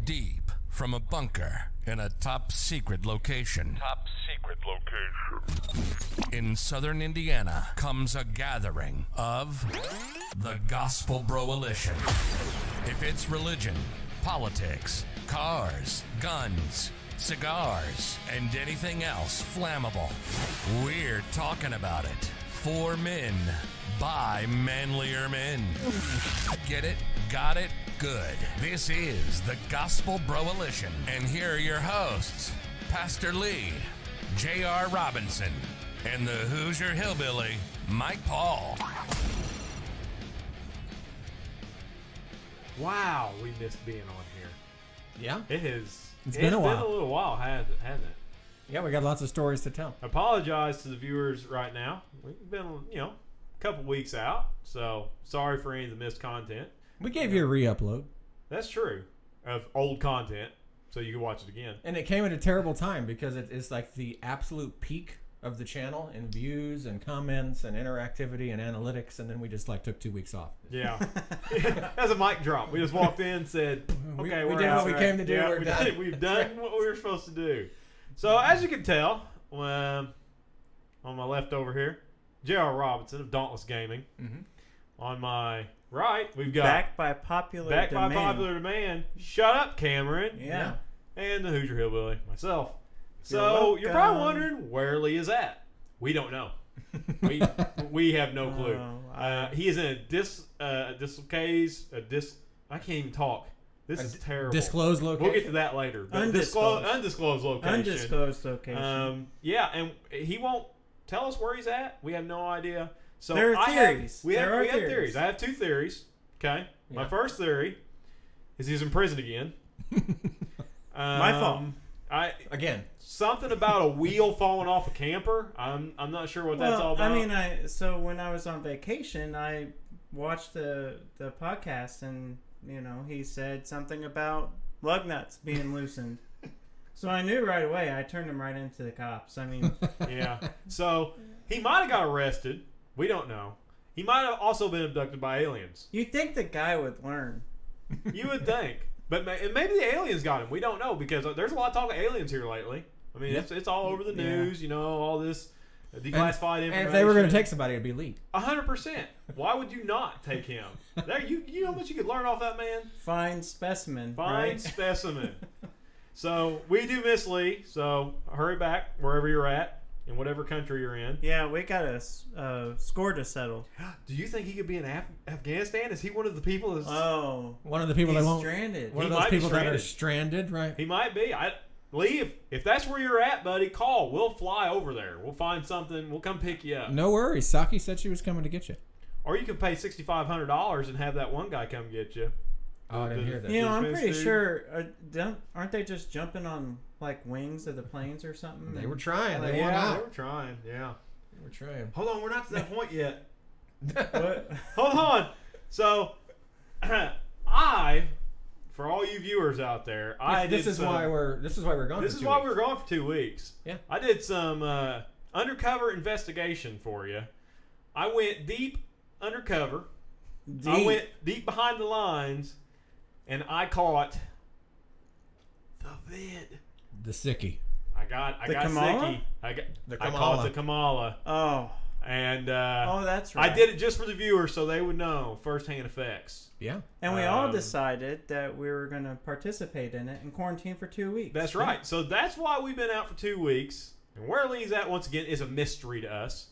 deep from a bunker in a top secret location. In southern Indiana comes a gathering of the Gospel Broalition. If it's religion, politics, cars, guns, cigars, and anything else flammable, we're talking about it. For men, by manlier men. Get it? Got it? Good. This is the Gospel Broalition. And here are your hosts, Pastor Lee, JR Robinson, and the Hoosier Hillbilly, Mike Paul. Wow, we missed being on here. Yeah? It's been a while. It's been a little while, hasn't it? Yeah, we got lots of stories to tell. Apologize to the viewers right now. We've been, a couple weeks out, so sorry for any of the missed content. We gave you a re-upload. That's true, of old content, so you can watch it again. And it came at a terrible time because it's like the absolute peak of the channel in views and comments and interactivity and analytics, and then we just took 2 weeks off. Yeah. That's a mic drop. We just walked in and said, okay, we did what we came to do. Yeah, we're done. We've done what we were supposed to do. So, as you can tell, on my left over here, JR Robinson of Dauntless Gaming. Mm-hmm. On my right, we've got Backed by popular demand. Shutup Cameron. Yeah. And the Hoosier Hillbilly, myself. So, you're probably wondering where Lee is at. We don't know. We have no clue. He is in a I can't even talk. This is terrible. Disclosed location. We'll get to that later. Undisclosed location. Undisclosed location. Yeah, and he won't tell us where he's at. We have no idea. So there are theories. We have theories. I have two theories. Okay. Yeah. My first theory is he's in prison again. My fault. Again. Something about a wheel falling off a camper. I'm not sure what that's all about. I mean, so when I was on vacation, I watched the podcast, and he said something about lug nuts being loosened. So I knew right away. I turned him right into the cops. I mean, yeah. So he might have got arrested. We don't know. He might have also been abducted by aliens. you'd think the guy would learn. You would think. But maybe the aliens got him. We don't know because there's a lot of talk of aliens here lately. I mean, it's all over the news, all this declassified information. And if they were going to take somebody, it'd be Lee. 100%. Why would you not take him? You know how much you could learn off that man? Fine specimen. Fine specimen. So, we do miss Lee, so hurry back wherever you're at, in whatever country you're in. Yeah, we got a score to settle. Do you think he could be in Afghanistan? Is he one of the people that's... Oh. One of the people that won't... stranded. One of those people that are stranded, right? He might be. Lee, if that's where you're at, buddy, call. We'll fly over there. We'll find something. We'll come pick you up. No worries. Saki said she was coming to get you. Or you could pay $6,500 and have that one guy come get you. Oh, I didn't hear that. I'm pretty sure. Aren't they just jumping on wings of the planes or something? They were trying. They were trying. Yeah. They were trying. Hold on, we're not to that point yet. What? Hold on. So, for all you viewers out there, This is why we're gone. This is why we're gone for 2 weeks. Yeah. I did some undercover investigation for you. I went deep undercover. I went deep behind the lines, and I caught the vid. The sickie. I got Kamala? sicky. The I Kamala. caught the Kamala. Oh. And that's right. I did it just for the viewers so they would know firsthand effects. Yeah. And we all decided that we were going to participate in it and quarantine for 2 weeks. That's right. So that's why we've been out for 2 weeks. And where Lee's at, once again, is a mystery to us.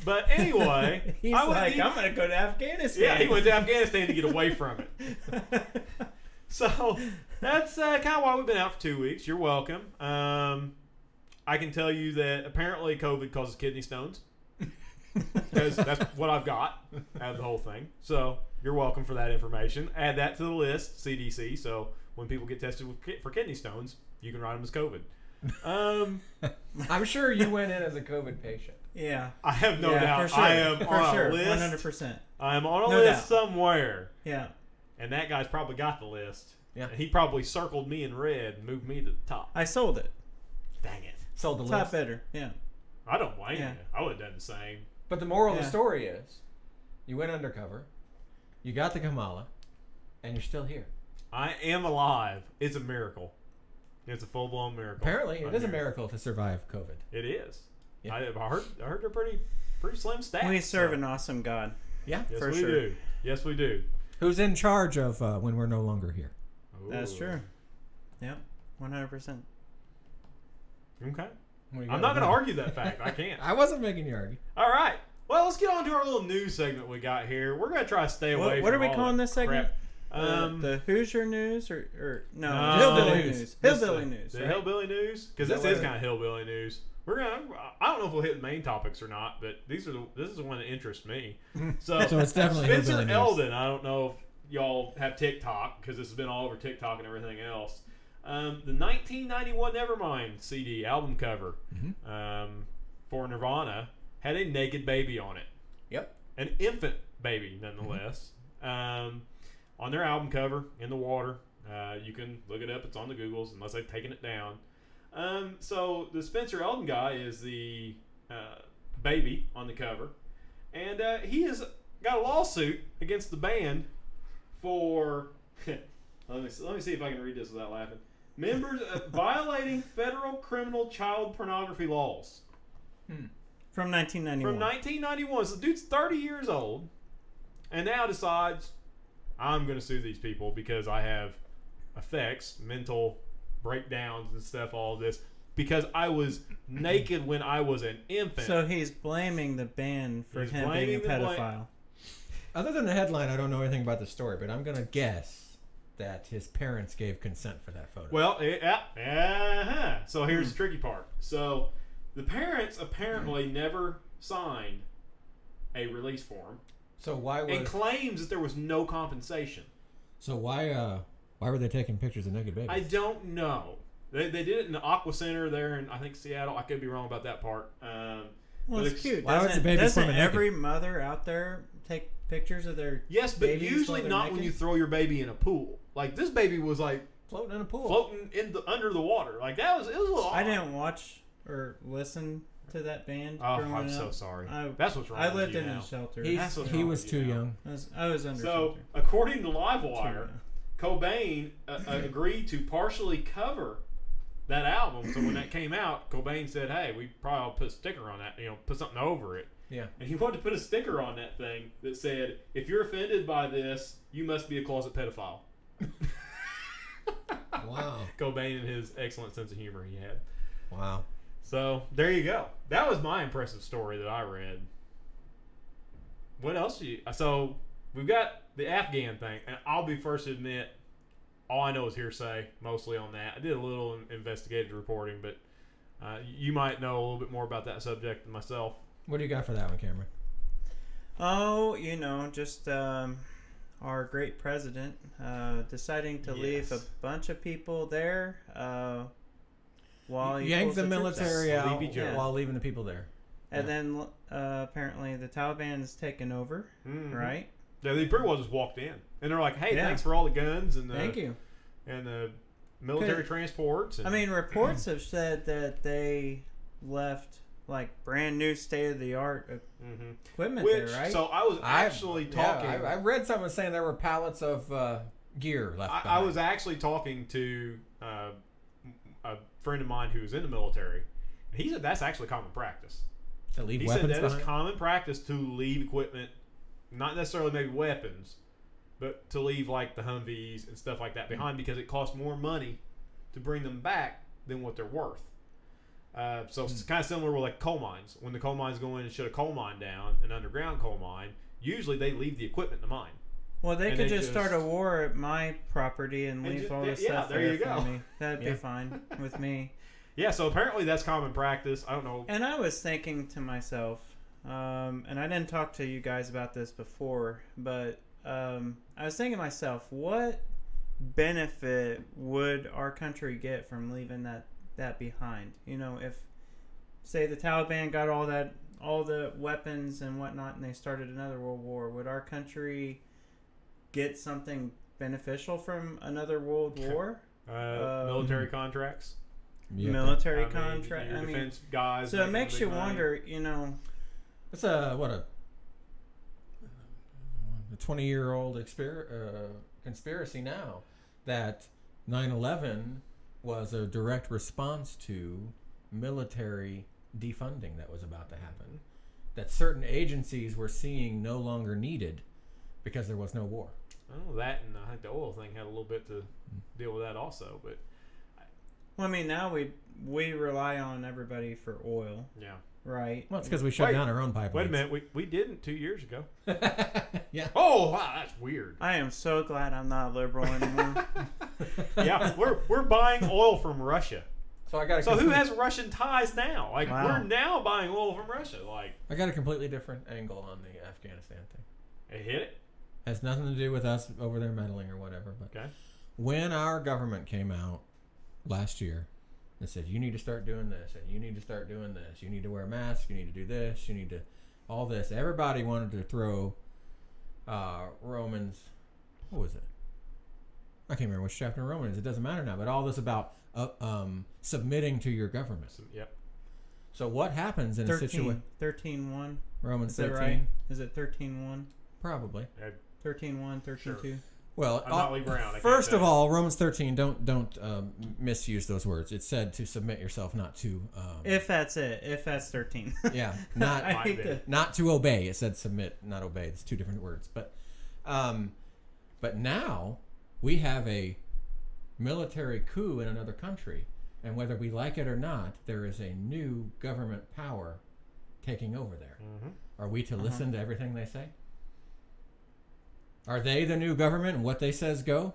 But anyway, I'm going to go to Afghanistan. Yeah, he went to Afghanistan to get away from it. So that's kind of why we've been out for 2 weeks. You're welcome. I can tell you that apparently COVID causes kidney stones. Because that's what I've got out of the whole thing. So you're welcome for that information. Add that to the list, CDC. So when people get tested for kidney stones, you can write them as COVID. I'm sure you went in as a COVID patient. Yeah. I have no doubt. For sure. I am on a list. 100%. I am on a list somewhere. Yeah. And that guy's probably got the list. Yeah. And he probably circled me in red and moved me to the top. I sold it. Dang it. Sold the list. Top bidder. Yeah. I don't blame you. I would have done the same. But the moral of the story is, you went undercover, you got the Kamala, and you're still here. I am alive. It's a miracle. It's a full-blown miracle. Apparently, it I'm is a here. miracle to survive COVID. It is. Yeah. I heard they're pretty slim stats. We serve an awesome God. Yeah, Yes, for we sure. do. Yes, we do. who's in charge of when we're no longer here? That's Ooh. true. Yep, 100%. Okay. What do you I'm got not going to now? argue that fact. I can't. I wasn't making you argue. All right. Well, let's get on to our little news segment we got here. We're going to try to stay away from What are we all calling that this segment? crap. The Hoosier News or no, No. Hillbilly News. News. Hillbilly News. The Right? Hillbilly News? Because Is this that is what kind of hillbilly news. I don't know if we'll hit the main topics or not, but this is the one that interests me. So it's definitely Spencer hillbilly news. Eldon. I don't know if y'all have TikTok because this has been all over TikTok and everything else. The 1991 Nevermind CD album cover for Nirvana had a naked baby on it. Yep. An infant baby, nonetheless. On their album cover, in the water. You can look it up. It's on the Googles, unless they've taken it down. So the Spencer Eldon guy is the baby on the cover. And he has got a lawsuit against the band for... let me see if I can read this without laughing. Members violating federal criminal child pornography laws. From 1991. From 1991. So the dude's 30 years old and now decides, I'm going to sue these people because I have effects, mental breakdowns and stuff, all of this, because I was naked when I was an infant. So he's blaming the band for He's him being a blaming the pedophile. Other than the headline, I don't know anything about the story, but I'm gonna guess that his parents gave consent for that photo. Well, so here's the tricky part. So the parents apparently never signed a release form so why and claims that there was no compensation. why were they taking pictures of naked babies? I don't know. They did it in the Aqua Center there in, I think, Seattle. I could be wrong about that part. Well, But it's cute. Why was Doesn't, the baby doesn't swimming naked? every mother out there take pictures of their Yes, but babies usually while they're not naked? when you throw your baby in a pool. Like this baby was like floating in a pool. floating under the water. Like it was a little odd. I didn't watch or listen to that band. Oh, growing I'm up. so sorry. I- That's what's wrong. I with lived you in now. a shelter. That's what's He wrong was with too you now. young. I was under So, shelter. according to Livewire, Too young. Cobain agreed to partially cover that album. So when that came out, Cobain said, "Hey, we probably ought to put a sticker on that. Put something over it." Yeah. And he wanted to put a sticker on that thing that said, "If you're offended by this, you must be a closet pedophile." Wow. Cobain and his excellent sense of humor he had. Wow. So there you go. That was my impressive story that I read. What else? So we've got the Afghan thing, and I'll be first to admit, all I know is hearsay, mostly on that. I did a little investigative reporting, but you might know a little bit more about that subject than myself. What do you got for that one, Cameron? Oh, just our great president deciding to leave a Yes. bunch of people there while he Yank pulls the troops military out. out Sleepy Joe. while leaving the people there. And then apparently the Taliban has taken over, Mhm. right? Yeah, they pretty well just walked in, and they're like, "Hey, Yeah. thanks for all the guns and Thank you. and the military transports." And, I mean, reports have said that they left like brand new state of the art mhm. equipment Which there, right? so I was actually talking. I read someone saying there were pallets of gear left I behind. was actually talking to a friend of mine who was in the military. And he said that's actually common practice. to leave He said weapons that is behind. common practice to leave equipment, not necessarily maybe weapons, but to leave like the Humvees and stuff like that behind because it costs more money to bring them back than what they're worth. So it's kind of similar with like coal mines. When the coal mines go in and shut a coal mine down, an underground coal mine, usually they leave the equipment in the mine. Well, they And could they just start a war at my property and And leave ju- all the yeah, stuff there there you for go. me. That'd Yeah. be fine with me. Yeah, so apparently that's common practice. I don't know. And I was thinking to myself, and I didn't talk to you guys about this before, but I was thinking to myself, what benefit would our country get from leaving that behind? If say the Taliban got all the weapons and whatnot, and they started another world war, would our country get something beneficial from another world war? Military contracts. Yeah, Military I mean, contract. your I mean, defense guys. so it making makes big you money. wonder. It's a 20-year-old conspiracy now that 9/11 was a direct response to military defunding that was about to happen, that certain agencies were seeing no longer needed because there was no war. Oh, that, and I think the oil thing had a little bit to deal with that also. But Well, I mean, now we rely on everybody for oil, yeah. right? Well, it's because we shut down our own pipelines. Wait a minute, we didn't 2 years ago. Yeah. Oh, wow, that's weird. I am so glad I'm not liberal anymore. Yeah, we're buying oil from Russia. So I got. So who has Russian ties now? Like Wow. we're now buying oil from Russia. Like I got a completely different angle on the Afghanistan thing. it hit it. Has nothing to do with us over there meddling or whatever. But Okay. when our government came out last year and said, you need to start doing this, and you need to start doing this, you need to wear a mask, you need to do this, you need to all this, everybody wanted to throw Romans, what was it? I can't remember which chapter in Romans. It doesn't matter now. But all this about submitting to your government. Yep. So what happens in a situation? 13:1. Romans Is that 13, right? Is it 13:1? probably. 13:1, 13:2. Well, I'm not Lee Brown. I can't first say. of all, Romans 13. Don't misuse those words. It said to submit yourself, not to. If that's it. If that's 13. Yeah, not I Might hate be. to. not to obey. It said submit, not obey. It's two different words. But now we have a military coup in another country, and whether we like it or not, there is a new government power taking over there. Mhm. Are we to listen to everything they say? Are they the new government, and what they says go?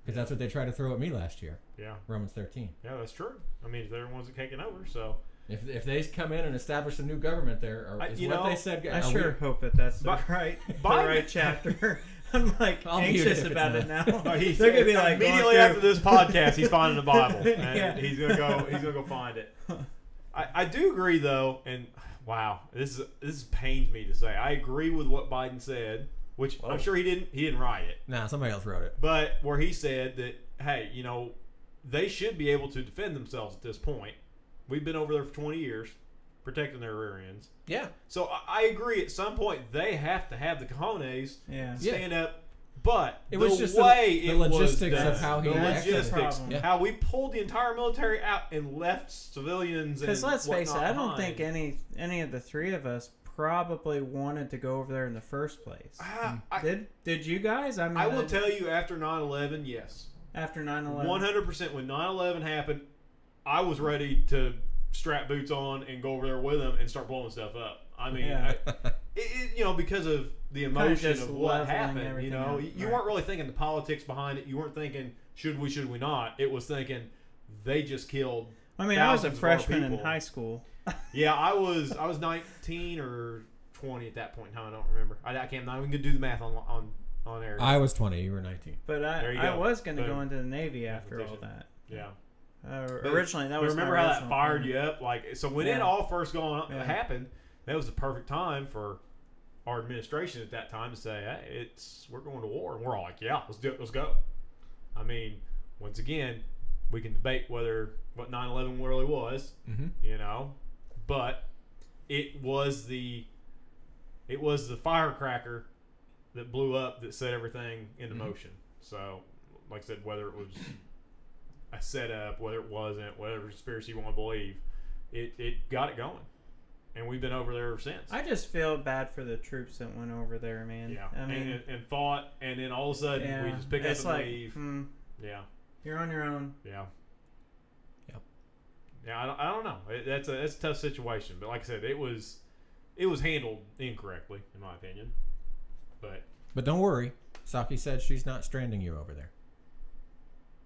Because that's what they tried to throw at me last year. Yeah. Romans 13. Yeah, that's true. I mean, they're the ones that taking over. So If they come in and establish a new government there, or is you what know, they said go? I are sure we- hope that that's the But- right Biden- chapter. I'm like I'll mute it anxious if it's about it now. he's They're gonna be like going immediately through- after this podcast, he's finding the Bible, and Yeah. he's gonna go find it. I do agree though, and wow, this pains me to say. I agree with what Biden said, which I'm sure he didn't write it, Nah, somebody else wrote it. but where he said that, hey, they should be able to defend themselves at this point. We've been over there for 20 years, protecting their rear ends. Yeah. So I agree. At some point, they have to have the cojones Yeah. stand up. But It was the just way the it was logistics done, of how he the acted. logistics, Yeah. how we pulled the entire military out and left civilians. Because and let's face it, whatnot I don't behind. think any of the three of us probably wanted to go over there in the first place. Did you guys? I mean, I will tell you, after 9/11, yes, after 9/11. 100%. When 9/11 happened, I was ready to strap boots on and go over there with them and start blowing stuff up. I mean, Yeah. because of the emotion just of what leveling happened. everything You out. you Right. weren't really thinking the politics behind it. You weren't thinking should we not. It was thinking they just killed. I mean, I was a thousands of our freshman in people. high school. Yeah, I was 19 or 20 at that point in time. I don't remember. I can't. I'm not even gonna do the math on air. I was 20. You were 19. But There you I go. was going to Boom. go into the Navy after all Competition. that. yeah. But- Originally, that but was remember my how that original fired plan. you up? Like, so when it Yeah. all first Yeah. happened, that was the perfect time for our administration at that time to say, "Hey, we're going to war," and we're all like, "Yeah, let's do it. Let's go." I mean, once again, we can debate what 9/11 really was, Mm-hmm. but it was the firecracker that blew up that set everything into Mhm. motion. So, like I said, whether it was a setup, whether it wasn't, whatever conspiracy you want to believe, it got it going, and we've been over there ever since. I just feel bad for the troops that went over there, man. Yeah, I mean, and fought, and then all of a sudden yeah, we just pick up it's and like, leave. Yeah, you're on your own. yeah, Yep. yeah. I don't know. That's a tough situation, but like I said, it was handled incorrectly, in my opinion. But don't worry. Saki said she's not stranding you over there.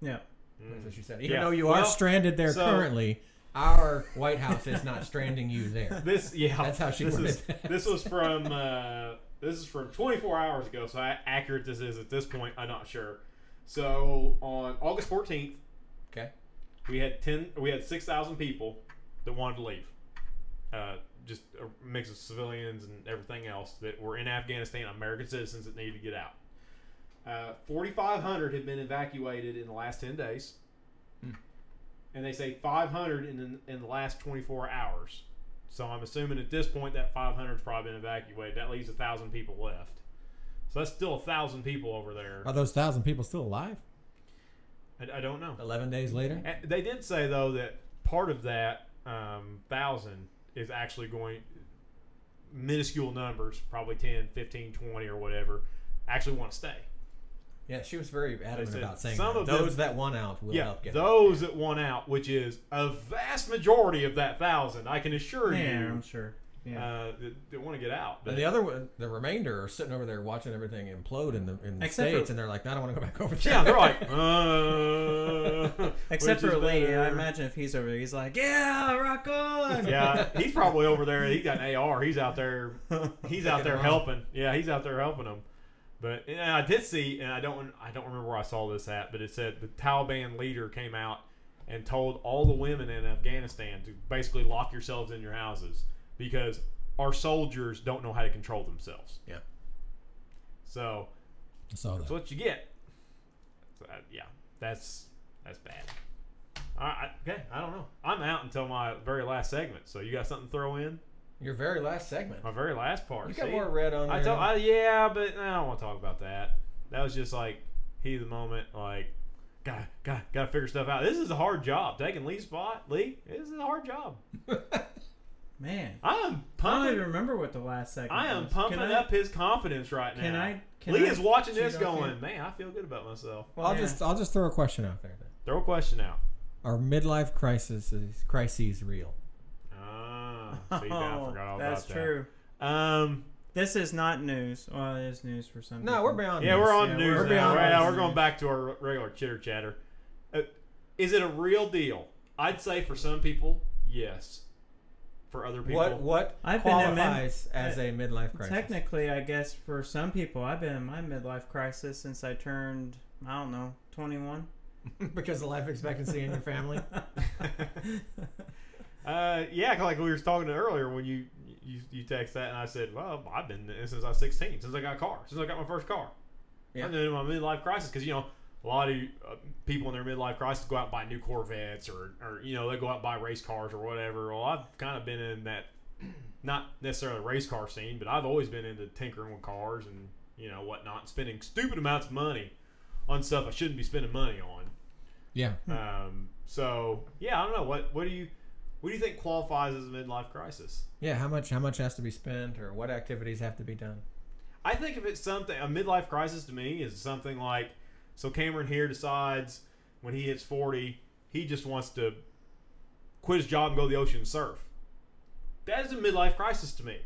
Yeah. That's what she said. Even Yeah. though you Well, are stranded there so- currently, our White House is not stranding you there. This, yeah, That's how she worded that. This was from 24 hours ago. So how accurate this is at this point, I'm not sure. So on August 14th, Okay. we had 6,000 people that wanted to leave. Just a mix of civilians and everything else that were in Afghanistan, American citizens that needed to get out. 4,500 had been evacuated in the last 10 days. And they say 500 in the last 24 hours. So I'm assuming at this point that 500's probably been evacuated. That leaves 1,000 people left. So that's still 1,000 people over there. Are those 1,000 people still alive? I don't know. 11 days later? And they did say, though, that part of that 1,000 is actually going, minuscule numbers, probably 10, 15, 20 or whatever, actually want to stay. Yeah, she was very adamant about saying some that. of Those that want out will help get those that want out, which is a vast majority of that 1,000, I can assure you. Yeah, I'm sure. Yeah. They want to get out. But And the other one, the remainder, are sitting over there watching everything implode in the Except States, for- and they're like, I don't want to go back over there. yeah, they're like, Except which for is Lee, better? I imagine if he's over there, he's like, yeah, rock on. Yeah, he's probably over there. He got an AR. He's out there. He's out there helping. Yeah, he's out there helping them. But yeah, I did see, and I don't remember where I saw this at, but it said the Taliban leader came out and told all the women in Afghanistan to basically lock yourselves in your houses because our soldiers don't know how to control themselves. Yeah. So I saw that's that. what you get. So, yeah, that's bad. Okay, I don't know. I'm out until my very last segment. So you got something to throw in? Your very last segment. My very last part. You got See? more red on there. Yeah, but I don't want to talk about that. That was just like heat of the moment. Like, gotta figure stuff out. This is a hard job. Taking Lee's spot, Lee. This is a hard job. Man. I am I don't pumping. even remember what the last segment I am was. pumping up his confidence right now. Can Lee I is watching cheat this, off going, you? man, I feel good about myself. Well, I'll yeah. just throw a question out there then. Throw a question out. Are midlife crises real? See, I forgot all that's about true. that. This is not news. Well, it is news for some No, people. we're beyond. Yeah, news. we're on Yeah, news we're now. beyond Right now, news. we're going back to our regular chitter chatter. Is it a real deal? I'd say for some people, yes. For other people, What I've been in qualifies as a midlife crisis? Technically, I guess for some people, I've been in my midlife crisis since I turned, 21. Because of life expectancy in your family. yeah, like we were talking earlier when you text that, and I said, well, I've been in since I was 16, since I got a car, since I got my first car. Yeah. I'm in my midlife crisis because a lot of people in their midlife crisis go out and buy new Corvettes or they go out and buy race cars or whatever. Well, I've kind of been in that, not necessarily race car scene, but I've always been into tinkering with cars and whatnot, spending stupid amounts of money on stuff I shouldn't be spending money on. Yeah. So yeah, I don't know what do you think qualifies as a midlife crisis? Yeah. How much has to be spent, or what activities have to be done? I think if it's something, a midlife crisis to me is something like, so Cameron here decides when he hits 40, he just wants to quit his job and go to the ocean and surf. That is a midlife crisis to me.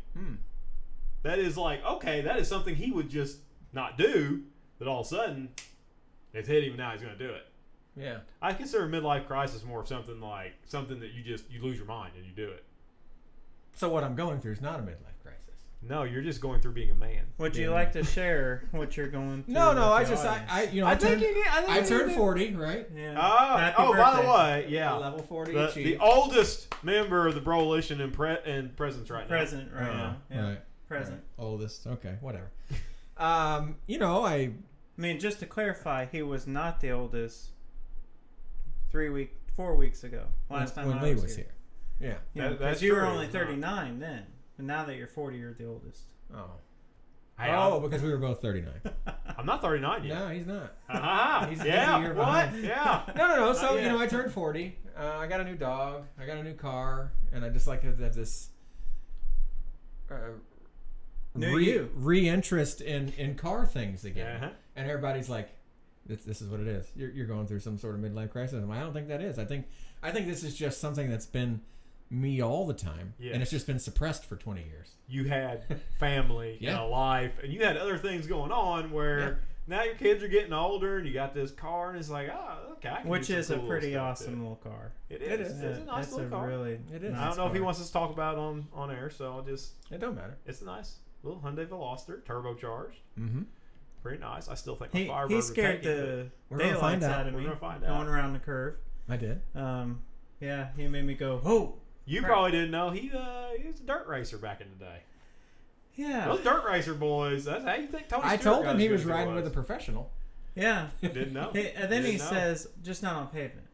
That is like, okay, that is something he would just not do, but all of a sudden, it's hit him and now he's going to do it. Yeah. I consider a midlife crisis more of something like something that you lose your mind and you do it. So what I'm going through is not a midlife crisis. No, you're just going through being a man. Would you like to share what you're going through? No, with I the just audience? I turned 40, right? Yeah. By the birthday. way, yeah, Level 40 the achieved. oldest member of the Broalition in presence right now. Present right now. Yeah. Right. Present. Oldest. Okay, whatever. I mean, just to clarify, he was not the oldest 4 weeks ago. Last time when I Lee was here. Yeah. Yeah, That's because you were true. only 39 then. And now that you're 40, you're the oldest. Oh. Hey, Because we were both 39. I'm not 39 yet. No, he's not. He's a yeah. year What? behind. Yeah. No. So Not yet. I turned 40. I got a new dog. I got a new car, and I just like to have this re-interest in car things again. Uh-huh. And everybody's like, "This is what it is. You're going through some sort of midlife crisis." I'm like, I don't think that is. I think this is just something that's been me all the time, Yes. and it's just been suppressed for 20 years. You had family Yeah. and a life, and you had other things going on where now your kids are getting older, and you got this car, and it's like, okay, I can Which do some is a cool pretty stuff awesome too. little car. It is. is. It's a nice That's little car. really It is. nice I don't know if he car. wants us to talk about it on air, so I'll just. It don't matter. It's a nice little Hyundai Veloster, turbocharged. Mm-hmm. Pretty nice. I still think my He Firebird he would scared take it, the We're gonna find daylights out. out of We're me gonna find out. going around the curve. I did. Yeah, he made me go, oh. You Crap. probably didn't know he was a dirt racer back in the day. Yeah. Those dirt racer boys. That's how you think Tony I Stewart told got him as he good was as riding with a professional. Yeah. Didn't know. And then he Didn't know. says, just not on pavement.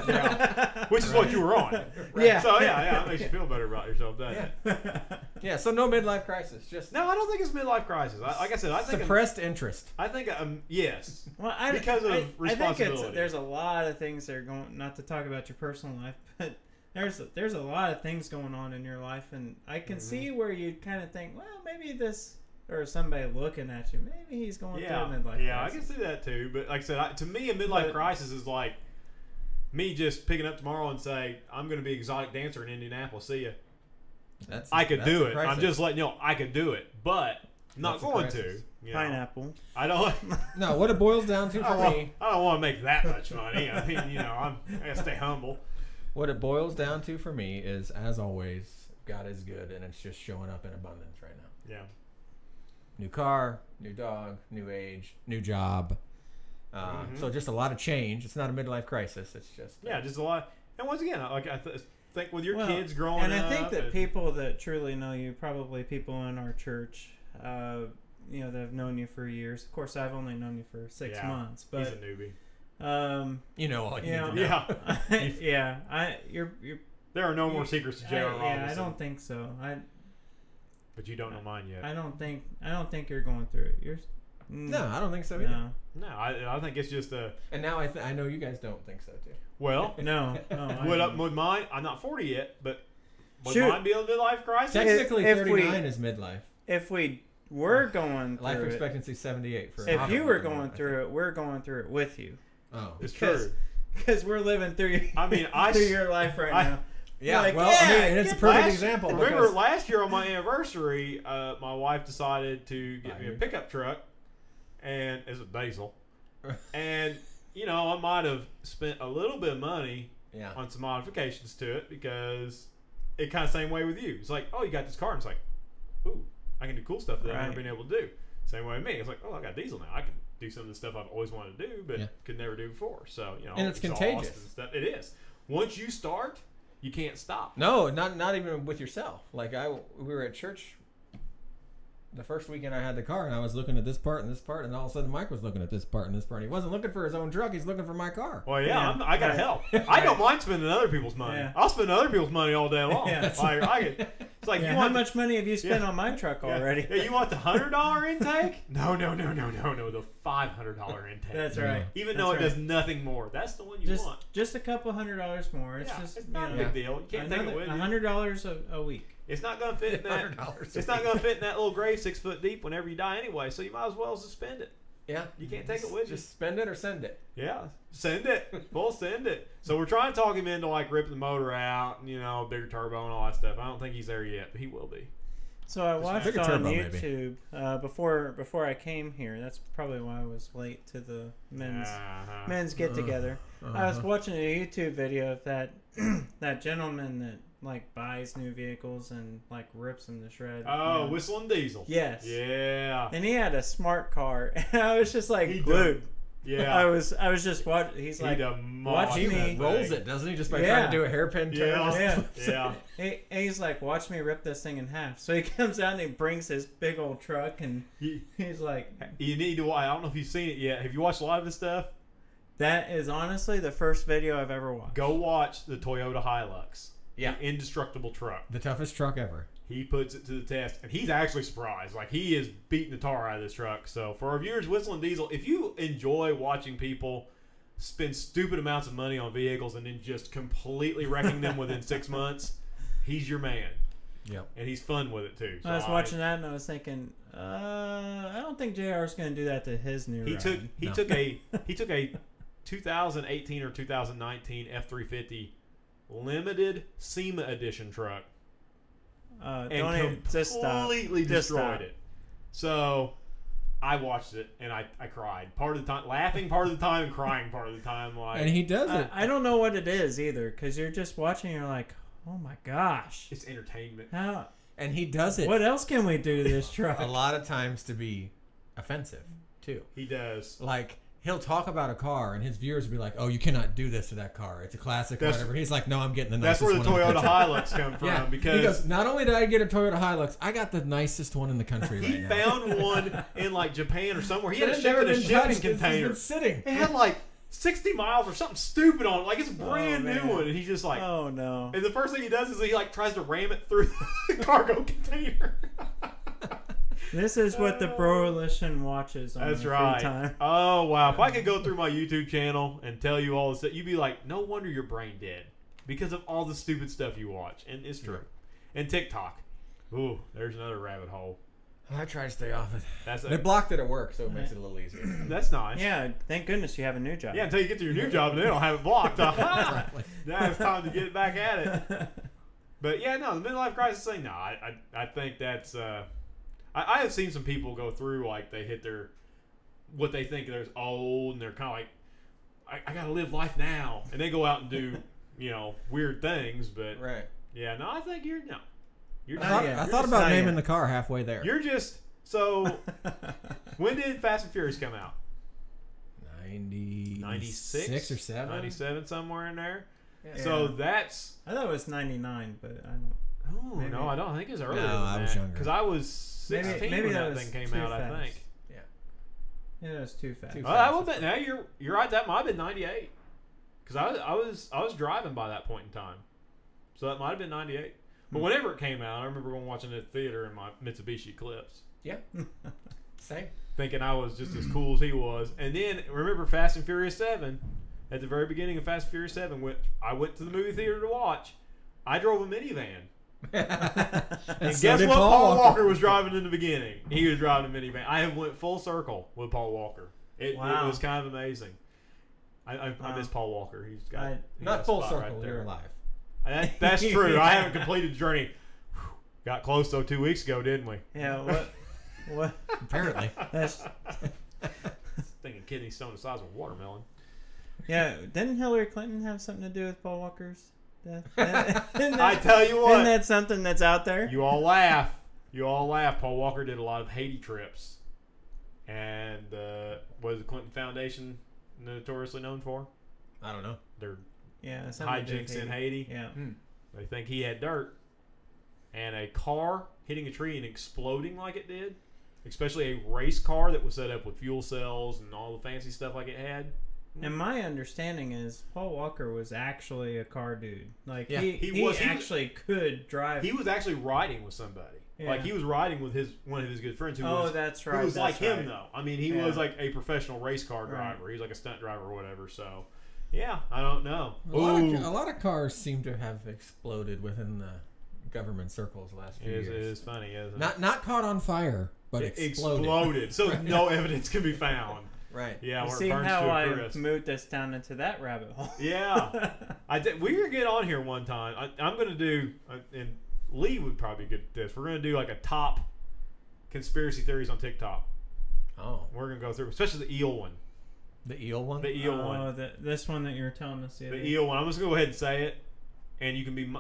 Yeah. Which is what you were on. Yeah. So yeah, it makes you feel better about yourself, doesn't it? Yeah, so no midlife crisis. Just No, I don't think it's midlife crisis. Like I said, I think suppressed interest. I think yes. Well, Because of I think responsibility. there's a lot of things that are going. Not to talk about your personal life, but there's a lot of things going on in your life, and I can see where you kind of think, well, maybe this, or somebody looking at you, maybe he's going through a midlife Yeah, I crisis. can see that too. But like I said, to me, a midlife But- crisis is like me just picking up tomorrow and say, I'm going to be exotic dancer in Indianapolis. See ya. I could do it. I'm just letting you know I could do it, but I'm not That's a going to. crisis. You know? Pineapple. I don't. No, what it boils down to for me, I don't want to make that much money. I mean, I gotta stay humble. what it boils down to for me is, as always, God is good, and it's just showing up in abundance right now. Yeah. New car, new dog, new age, new job. So just a lot of change. It's not a midlife crisis. It's just Yeah, just a lot. And once again, like think with your Well, kids growing and up. I think that and- people that truly know you, probably people in our church, that have known you for years. Of course, I've only known you for 6 Yeah, months, he's a but newbie. you know all you you need know, to know. Yeah. yeah, you're There are no more secrets to JR I Robinson. don't think so. But you don't know mine yet. I don't think you're going through it. You're No, I don't think so either. no, No, I think it's just a And now I know you guys don't think so too. well. no. With mine, I'm not 40 yet, but would Shoot. mine be a midlife crisis? Technically, if 39 is midlife. If we were going through Life it, expectancy 78 for. if you were going I think. through it, we're going through it with you. Oh, It's Because- true. Because we're living through. I mean, through your life right I- now. yeah. Like, well, yeah, I mean, and it's a get perfect Last- example. Remember because- last year on my anniversary, my wife decided to get me a Fired. pickup truck, and it's a diesel, and I might have spent a little bit of money Yeah. on some modifications to it because it kind of same way with you. It's like, oh, you got this car, and it's like, ooh, I can do cool stuff that I've never Right. been able to do. Same way with me. It's like, oh, I got diesel now. I can do some of the stuff I've always wanted to do, but Yeah. could never do before. So And it's exhaust contagious. and stuff. It is. Once you start, you can't stop. No, not even with yourself. Like we were at church the first weekend I had the car, and I was looking at this part and this part, and all of a sudden Mike was looking at this part and this part. He wasn't looking for his own truck; he's looking for my car. Well, yeah, Yeah. I got to help. I don't mind spending other people's money. Yeah. I'll spend other people's money all day long. Yeah. It's like Yeah, you how want much money have you spent Yeah. on my truck yeah, already? Yeah, you want the $100 intake? No, the $500 intake. That's right. Even That's though it right. does nothing more, that's the one you want. Just a couple $100 more. It's Yeah, just it's not a Yeah. big deal. You can't take it with you. $100 a week. It's not going to fit in that. $100 It's not going to fit in that little grave 6 foot deep whenever you die anyway. So you might as well just spend it. Yeah, You can't take it with you. Just spend it or send it. Yeah, send it. Full send it. So we're trying to talk him into like ripping the motor out and bigger turbo and all that stuff. I don't think he's there yet, but he will be. So I watched bigger on turbo, maybe. YouTube before I came here. That's probably why I was late to the men's get together. I was watching a YouTube video of that that gentleman that like buys new vehicles and like rips them to shreds. Oh, Whistling Diesel. Yes. Yeah. And he had a smart car, and I was just like He glued. Yeah. I was just watching. He's He like, demolished watch He me. that rolls thing. it, doesn't he? Just by Yeah. trying to do a hairpin turn. Yeah. Yeah. Yeah. He's like, watch me rip this thing in half. So he comes out and he brings his big old truck, and You, he's like, you need to. I don't know if you've seen it yet. Have you watched a lot of his stuff? that is honestly the first video I've ever watched. Go watch the Toyota Hilux. Yeah. The indestructible truck. The toughest truck ever. He puts it to the test, and he's actually surprised. Like, he is beating the tar out of this truck. So, for our viewers, Whistling Diesel, if you enjoy watching people spend stupid amounts of money on vehicles and then just completely wrecking them within 6 months, he's your man. Yep. And he's fun with it, too. So I was watching that and I was thinking, I don't think JR is going to do that to his new He ride. took a 2018 or 2019 F-350 limited SEMA edition truck Don't and even, just stop. completely Just destroyed stop. it. So I watched it and I cried part of the time, laughing part of the time and crying part of the time. Like, And he does it. I don't know what it is either, because you're just watching and you're like, oh my gosh. it's entertainment. How? And he does it What else can we do to this truck? a lot of times to be offensive too. He does. Like he'll talk about a car, and his viewers will be like, "Oh, you cannot do this to that car. It's a classic, or whatever." He's like, "No, I'm getting the That's nicest where the one in Toyota country." Hilux come from. Yeah, Because he goes, "Not only did I get a Toyota Hilux, I got the nicest one in the country he right now." found one in like Japan or somewhere. He had It to had never ship in a been shipping touched. It's container. been sitting. It had like 60 miles or something stupid on it. Like it's a brand new man. one. And he's just like, Oh no. and the first thing he does is he like tries to ram it through the cargo container. This is what the Broalition watches on That's their right. free time. Oh wow! If I could go through my YouTube channel and tell you all this stuff, you'd be like, "No wonder your brain dead because of all the stupid stuff you watch." And it's true. And TikTok. Ooh, there's another rabbit hole. I try to stay off it. That's They blocked it at work, so it makes it a little easier. that's nice. Yeah, thank goodness you have a new job. Yeah, until you get to your new job and they don't have it blocked. Aha! Exactly. Now it's time to get back at it. But yeah, no, the midlife crisis thing. No, I think that's. I have seen some people go through like they hit their what they think they're old and they're kind of like, I gotta live life now, and they go out and do weird things. But Right. yeah, no, I think you're Not I yet. thought just about not naming yet. the car halfway there. You're just so. When did Fast and Furious come out? 96 or 7. 97, somewhere in there. Yeah. So that's. I thought it was 99, but I don't. Oh Maybe. no, I don't. I think it's earlier. No, than I was that. younger. Because I was 16 Maybe when that that was thing came too out. I fast. think. Yeah, it was too fast. Too Well, I fast. will bet. Now you're right. That might have been 98. Because I was driving by that point in time, so that might have been 98. But whenever it came out, I remember going watching it at the theater in my Mitsubishi Eclipse, Yeah. Same. thinking I was just as cool as he was. And then remember Fast and Furious 7. At the very beginning of Fast and Furious 7, which I went to the movie theater to watch, I drove a minivan. And so guess did what Paul Walker. Walker was driving in the beginning? He was driving a minivan. I have went full circle with Paul Walker. It Wow. was kind of amazing. I miss Paul Walker. He's got I- he got Not a full spot circle. right there. You're alive. That's true. I haven't completed the journey. Got close though 2 weeks ago, didn't we? Yeah, what? Apparently. That's, Thinking kidney stone the size of a watermelon. yeah, didn't Hillary Clinton have something to do with Paul Walker's death? I tell you Isn't what, that something that's out there? you all laugh. You all laugh. Paul Walker did a lot of Haiti trips, and what is the Clinton Foundation notoriously known for? I don't know. Their Yeah, something to do with hijinks in Haiti. Yeah. They think he had dirt, and a car hitting a tree and exploding like it did, especially a race car that was set up with fuel cells and all the fancy stuff like it had. And my understanding is Paul Walker was actually a car dude. Like Yeah. he actually could drive. He was actually riding with somebody. Yeah. Like he was riding with one of his good friends who was that's who right. was like that's him right. though. I mean, he Yeah. was like a professional race car driver. Right. He was like a stunt driver or whatever. So, yeah, I don't know. A lot of cars seem to have exploded within the government circles the last few It years. is funny, isn't it? Not caught on fire, but It exploded. so no evidence can be found. Right. Yeah, You where see it burns how to a I crisp. moved us down into that rabbit hole? Yeah, we're gonna get on here one time. I'm gonna do, and Lee would probably be good at this. We're gonna do like a top conspiracy theories on TikTok. Oh, We're gonna go through, especially the eel one. the eel one. The eel one. This one that you were telling us the other The day. eel one. I'm just gonna go ahead and say it, and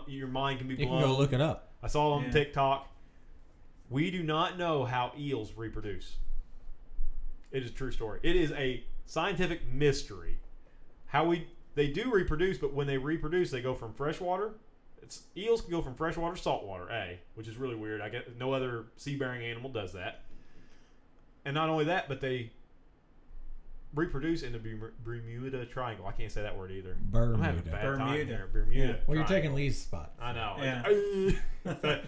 your mind can be You blown. can go look it up. I saw it on Yeah. TikTok. We do not know how eels reproduce. It is a true story. It is a scientific mystery. They do reproduce, but when they reproduce, they go from freshwater. Eels can go from freshwater to saltwater, which is really weird. I guess no other sea-bearing animal does that. And not only that, but they reproduce in the Bermuda Triangle. I can't say that word either. I'm having a Bermuda. bad time Bermuda. here. Bermuda. Well, you're Triangle. taking Lee's spot. I know. Yeah. But,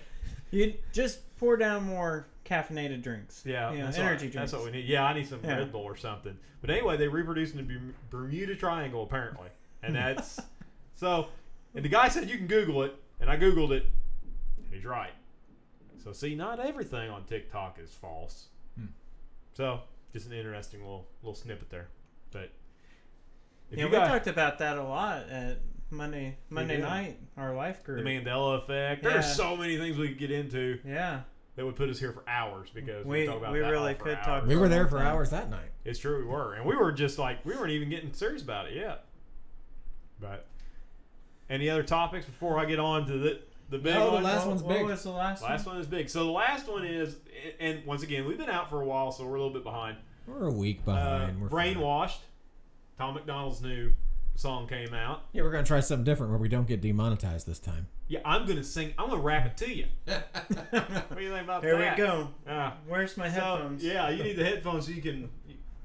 You just pour down more caffeinated drinks. yeah, energy drinks. That's what we need. Yeah, I need some Yeah. Red Bull or something. But anyway, they reproduce in the Bermuda Triangle apparently, and that's so. And the guy said you can Google it, and I Googled it, and he's right. So see, not everything on TikTok is false. So just an interesting little snippet there. But if Yeah, you we got talked about that a lot at Monday did. night, our life group. the Mandela effect, Yeah. there's so many things we could get into Yeah. that would put us here for hours because We talk about we that really all for could hours. talk. We were there a for long time. hours that night. It's true, we were, and we were just like we weren't even getting serious about it yet. But any other topics before I get on to the big No, the one? last one's What big. was the last Last one is big. So the last one is, and once again, we've been out for a while, so we're a little bit behind. We're a week behind. We're fine. Brainwashed. Tom MacDonald's new song came out. Yeah, we're gonna try something different where we don't get demonetized this time. Yeah, I'm gonna sing. I'm gonna rap it to you. What do you think about Here that? we go. Ah. Where's my headphones? Yeah, you need the headphones so you can.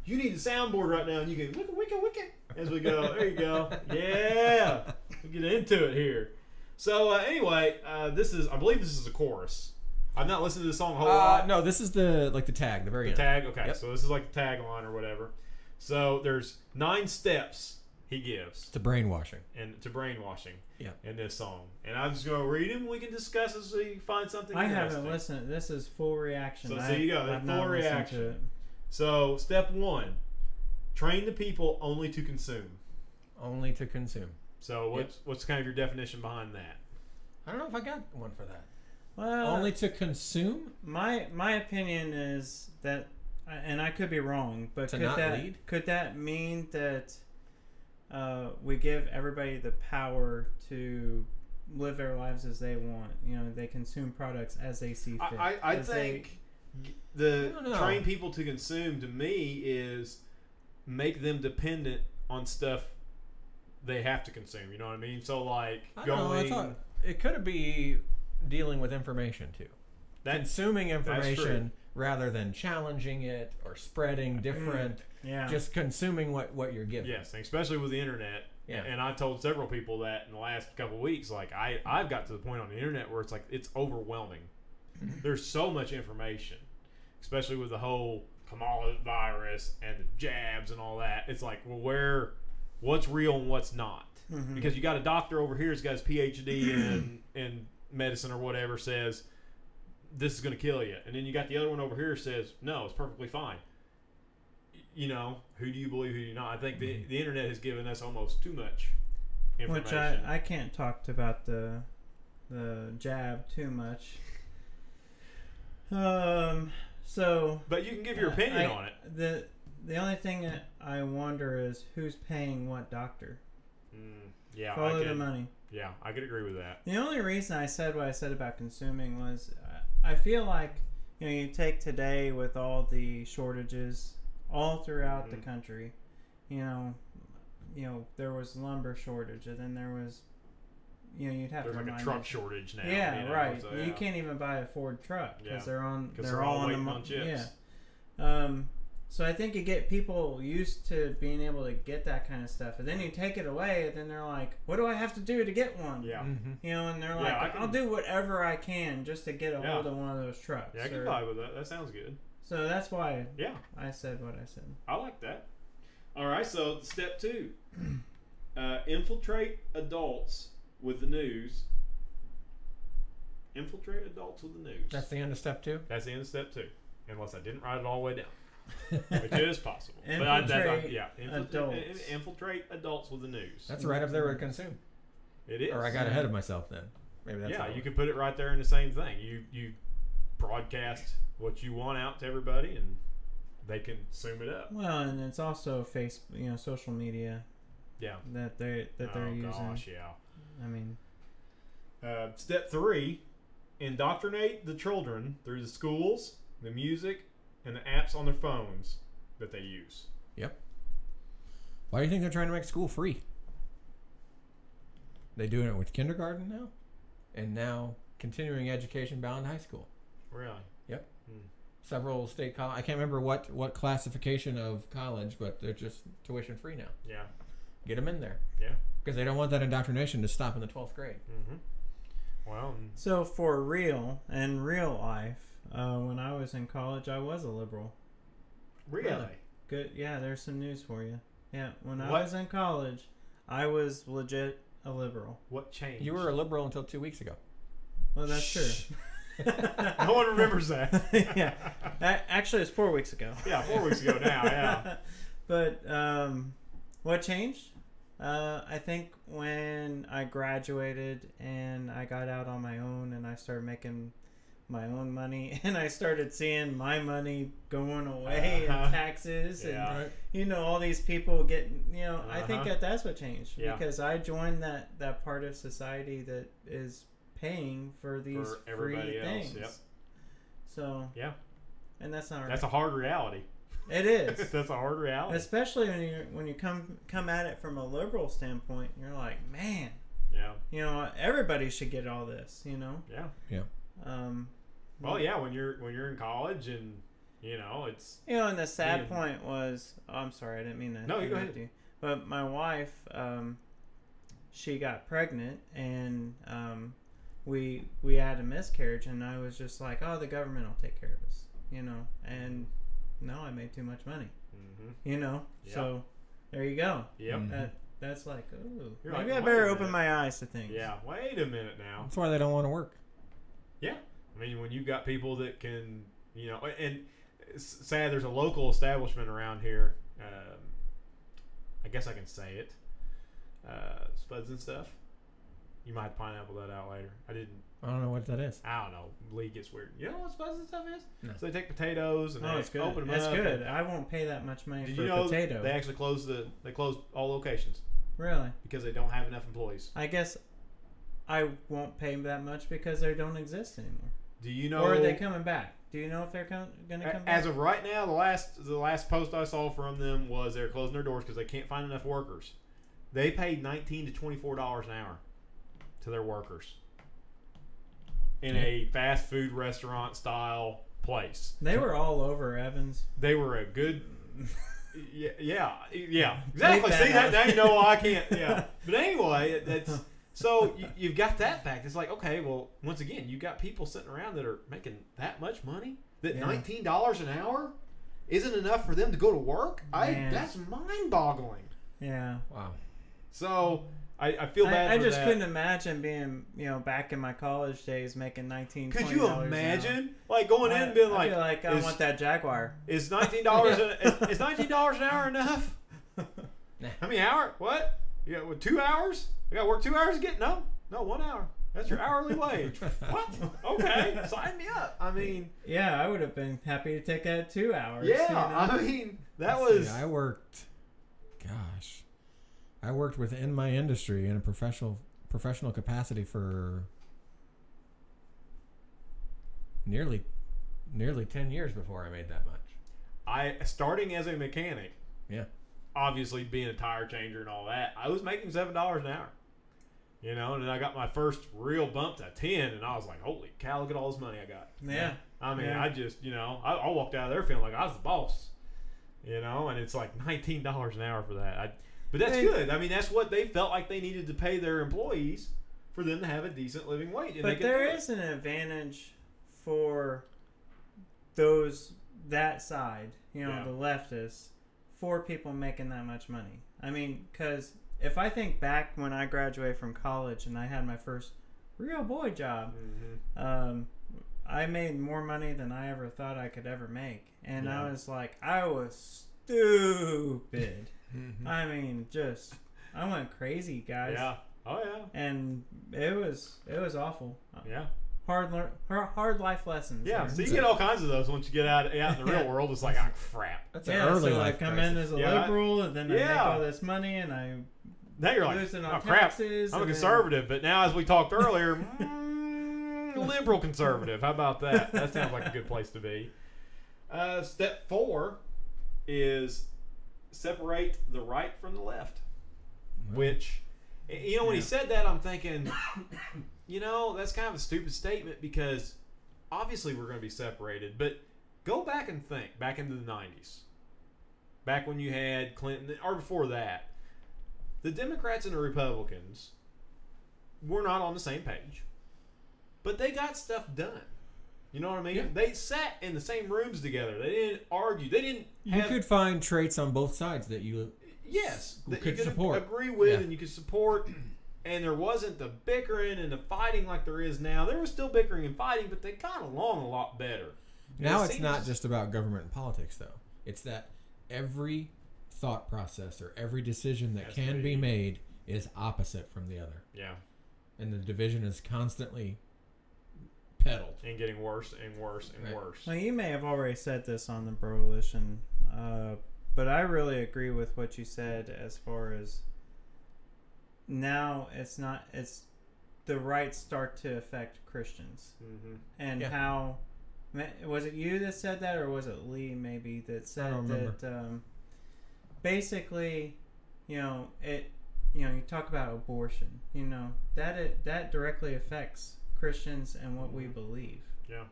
You need the soundboard right now, and you can wicka as we go. There you go. Yeah, we get into it here. So anyway, I believe this is a chorus. I've not listened to this song a whole lot. No, this is the tag, the very The end. tag. Okay, Yep. so this is like the tagline or whatever. So there's 9 steps he gives To brainwashing. and to brainwashing Yeah. in this song, and I'm just gonna read them. We can discuss as we find something. I interesting. haven't listened. This is full reaction. So there you go. I've Full not listened reaction. to it. So step 1, train the people only to consume. Only to consume. So what's kind of your definition behind that? I don't know if I got one for that. Well, Only to consume? my opinion is that, and I could be wrong, but To could not that lead? could that mean that we give everybody the power to live their lives as they want? You know, they consume products as they see fit. I as think I the don't know. train people to consume to me is make them dependent on stuff they have to consume. You know what I mean? So like I don't know. I going. thought it could be dealing with information too. Consuming information rather than challenging it or spreading different. yeah. Just consuming what you're given. Yes, and especially with the internet. Yeah. And I've told several people that in the last couple of weeks. Like I've got to the point on the internet where it's like it's overwhelming. There's so much information, especially with the whole Kamala virus and the jabs and all that. It's like, well, what's real and what's not? Mhm. Because you got a doctor over here who's got his PhD in medicine or whatever, says this is going to kill you, and then you got the other one over here says no, it's perfectly fine. You know, who do you believe, who do you not? I think the internet has given us almost too much information. Which I can't talk about the jab too much. So But you can give your opinion on it. The only thing that I wonder is who's paying what doctor. Yeah, Follow the money. Yeah, I could agree with that. The only reason I said what I said about consuming was I feel like, you know, you take today with all the shortages all throughout the country. You know, there was lumber shortage, and then there was, you know, you'd have There's to like a remind truck me- shortage now. Yeah, you know, right. so, You can't even buy a Ford truck because Yeah. they're all on the waiting on chips. Yeah. So I think you get people used to being able to get that kind of stuff, and then you take it away, and then they're like, "What do I have to do to get one?" Yeah. Mm-hmm. You know, and they're Yeah, like, I "I'll can- do whatever I can just to get a Yeah. hold of one of those trucks." Yeah, I can or- vibe with that. That sounds good. So that's why Yeah, I said what I said. I like that. All right, so step 2. Infiltrate adults with the news. Infiltrate adults with the news. That's the end of step 2? That's the end of step 2. Unless I didn't write it all the way down. Which is possible. Infiltrate Infiltrate adults. Infiltrate adults with the news. That's right up there with consume. It is. Or I got ahead of myself then. Maybe that's Yeah, how it you was. could put it right there in the same thing. You broadcast what you want out to everybody, and they can consume it up. Well, and it's also social media Yeah. that they're using. Gosh, yeah. I mean, Step 3: indoctrinate the children through the schools, the music, and the apps on their phones that they use. Yep. Why do you think they're trying to make school free? They doing it with kindergarten now, and now continuing education bound high school. Really? Yep. Several state college. I can't remember what classification of college, but they're just tuition free now. Yeah. Get them in there Yeah. because they don't want that indoctrination to stop in the 12th grade. Mm-hmm. Well, so for real, in real life, when I was in college, I was a liberal. really? Good. Yeah, there's some news for you. Yeah, when I What? was in college, I was legit a liberal. What changed? You were a liberal until 2 weeks ago. Well, that's true. No one remembers that. Yeah. Actually, it's 4 weeks ago. Yeah, 4 weeks ago now, yeah. But what changed? I think when I graduated and I got out on my own and I started making my own money and I started seeing my money going away and taxes Yeah. and all these people getting, I think Uh-huh. that's what changed Yeah. because I joined that part of society that is paying for these For everybody free else, things. yep. So Yeah. and that's not right. That's a hard reality. It is. That's a hard reality. Especially when you come at it from a liberal standpoint, you're like, man, Yeah. you know, everybody should get all this, you know. Yeah. Yeah. Well, yeah. When you're in college and you know it's. You know, and the sad point was, I'm sorry, I didn't mean to. No, you go ahead. You. But my wife, she got pregnant, and we had a miscarriage, and I was just like, oh, the government will take care of us, you know. And no, I made too much money, you know. Yep. So there you go. Yep. That's like, ooh, You're maybe like, I better wait a open minute. my eyes to things. Yeah. Wait a minute now. That's why they don't want to work. Yeah. I mean, when you've got people that can, you know, and it's sad there's a local establishment around here. I guess I can say it. Spuds and Stuff. You might pineapple that out later. I don't know what that is. I don't know. Lee gets weird. You know what Spuds and Stuff is? No. So they take potatoes and Oh, it's they good. open them That's up. good. I won't pay that much money Did for you a know potato. they actually close all locations Really? because they don't have enough employees. I guess I won't pay that much because they don't exist anymore. Do you know? Or are they coming back? Do you know if they're going to come back? As of right now, the last post I saw from them was they're closing their doors because they can't find enough workers. They paid $19 to $24 an hour to their workers in a fast food restaurant style place. They were all over Evans. They were a good. Yeah, exactly. Bleep that See that out. now you know why I can't. Yeah, but anyway, that's so you've got that fact. It's like, okay, well, once again, you got people sitting around that are making that much money. That $19 an hour isn't enough for them to go to work. Man. That's mind-boggling. Yeah. Wow. So I feel bad. I for just that. couldn't imagine being, you know, back in my college days making $19. Could $20 you an hour. imagine, like going in and being I like, feel like I want that Jaguar. is $19 is $19 an hour enough? How many hours? What? You got 2 hours? I got to work 2 hours to get? No, 1 hour. That's your hourly wage. What? Okay, sign me up. I mean, Yeah, I would have been happy to take that 2 hours. yeah. you know? I mean, that Let's was. see, I worked within my industry in a professional capacity for nearly 10 years before I made that much. Starting as a mechanic. Yeah. Obviously, being a tire changer and all that, I was making $7 an hour. You know, and then I got my first real bump to 10, and I was like, holy cow, look at all this money I got. Yeah. I mean, Yeah. I just, you know, I walked out of there feeling like I was the boss. You know, and it's like $19 an hour for that. But that's good. I mean, that's what they felt like they needed to pay their employees for them to have a decent living wage. And But there is an advantage for that side, you know, Yeah. the leftists, for people making that much money. I mean, because if I think back when I graduated from college and I had my first real boy job, I made more money than I ever thought I could ever make. And I was like, I was stupid. I mean, I went crazy, guys. Yeah. Oh, yeah. And it was awful. Yeah. Hard life lessons. Yeah. there. So you get all kinds of those once you get out in the real world. It's like, crap. That's an Yeah, early so life I come crisis. in as a Yeah. liberal, and then I Yeah. make all this money, and I Now you're like, lose it oh, on crap. taxes. I'm a and then- conservative. But now, as we talked earlier, liberal conservative. How about that? That sounds like a good place to be. Step 4 is separate the right from the left. Which, you know, when he said that, I'm thinking, you know, that's kind of a stupid statement because obviously we're going to be separated. But go back and think, back into the 90s. Back when you had Clinton, or before that, the Democrats and the Republicans were not on the same page. But they got stuff done. You know what I mean? Yeah. They sat in the same rooms together. They didn't argue. They didn't You have... could find traits on both sides that you Yes, that could you could support. agree with, Yeah. and you could support, and there wasn't the bickering and the fighting like there is now. There was still bickering and fighting, but they got along a lot better. Now It it's seems- not just about government and politics, though. It's that every thought process or every decision that Has to can be- be made is opposite from the other. Yeah, And the division is constantly peddled. and getting worse and worse and Right. worse. Well, you may have already said this on the Broalition, but I really agree with what you said as far as now it's the rights start to affect Christians Mm-hmm. and Yeah. how Was it you that said that, or was it Lee maybe that said that? Basically, you talk about abortion. That directly affects Christians and what we believe. Yeah.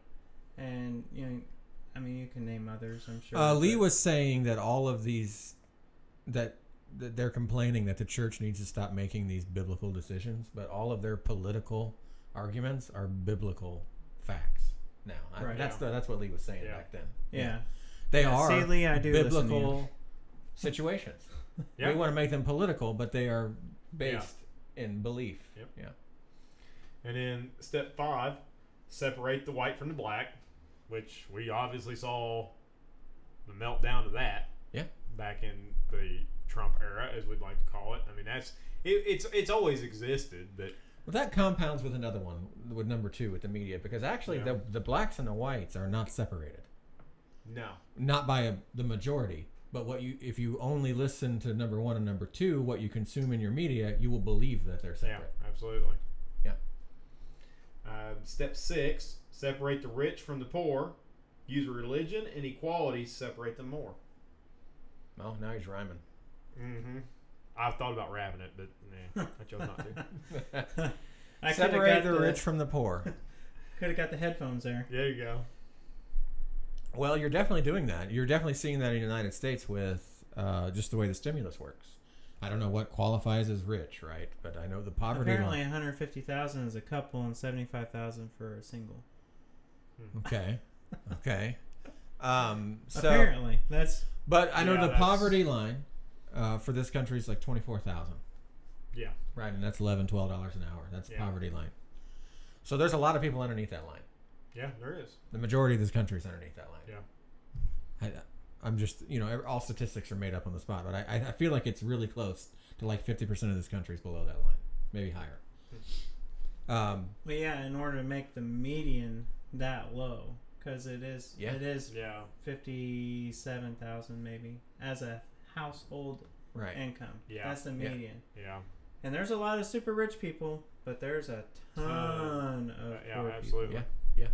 And you can name others, I'm sure. Lee was saying that all of these that they're complaining that the church needs to stop making these biblical decisions, but all of their political arguments are biblical facts now. Right. That's what Lee was saying back then. Yeah. They are See, Lee, I do biblical situations. Yeah. We want to make them political, but they are based in belief. Yep. Yeah. And then step 5, separate the white from the black, which we obviously saw the meltdown of that. Yeah. Back in the Trump era, as we'd like to call it. I mean, it's always existed, but Well, that compounds with another one, with number 2, with the media, because actually the blacks and the whites are not separated. no. Not by the majority. But if you only listen to number 1 and number 2, what you consume in your media, you will believe that they're separate. Yeah, absolutely. Yeah. Step 6, separate the rich from the poor. Use religion and equality to separate them more. Oh, now he's rhyming. Mm-hmm. I've thought about rapping it, but I chose not to. Separate the rich from the poor. Could have got the headphones there. There you go. Well, you're definitely doing that. You're definitely seeing that in the United States with just the way the stimulus works. I don't know what qualifies as rich, right? But I know the poverty Apparently, line. 150,000 is a couple and 75,000 for a single. Okay. Okay. Apparently, that's. But I know the poverty line for this country is like 24,000. Yeah. Right, and that's $11, $12 an hour. That's the poverty line. So there's a lot of people underneath that line. Yeah, there is. The majority of this country is underneath that line. Yeah. I'm just, all statistics are made up on the spot, but I feel like it's really close to like 50% of this country is below that line, maybe higher. Well, yeah, in order to make the median that low, because it is 57,000 maybe as a household income. Yeah. That's the median. Yeah. And there's a lot of super rich people, but there's a ton of poor absolutely. people. Yeah.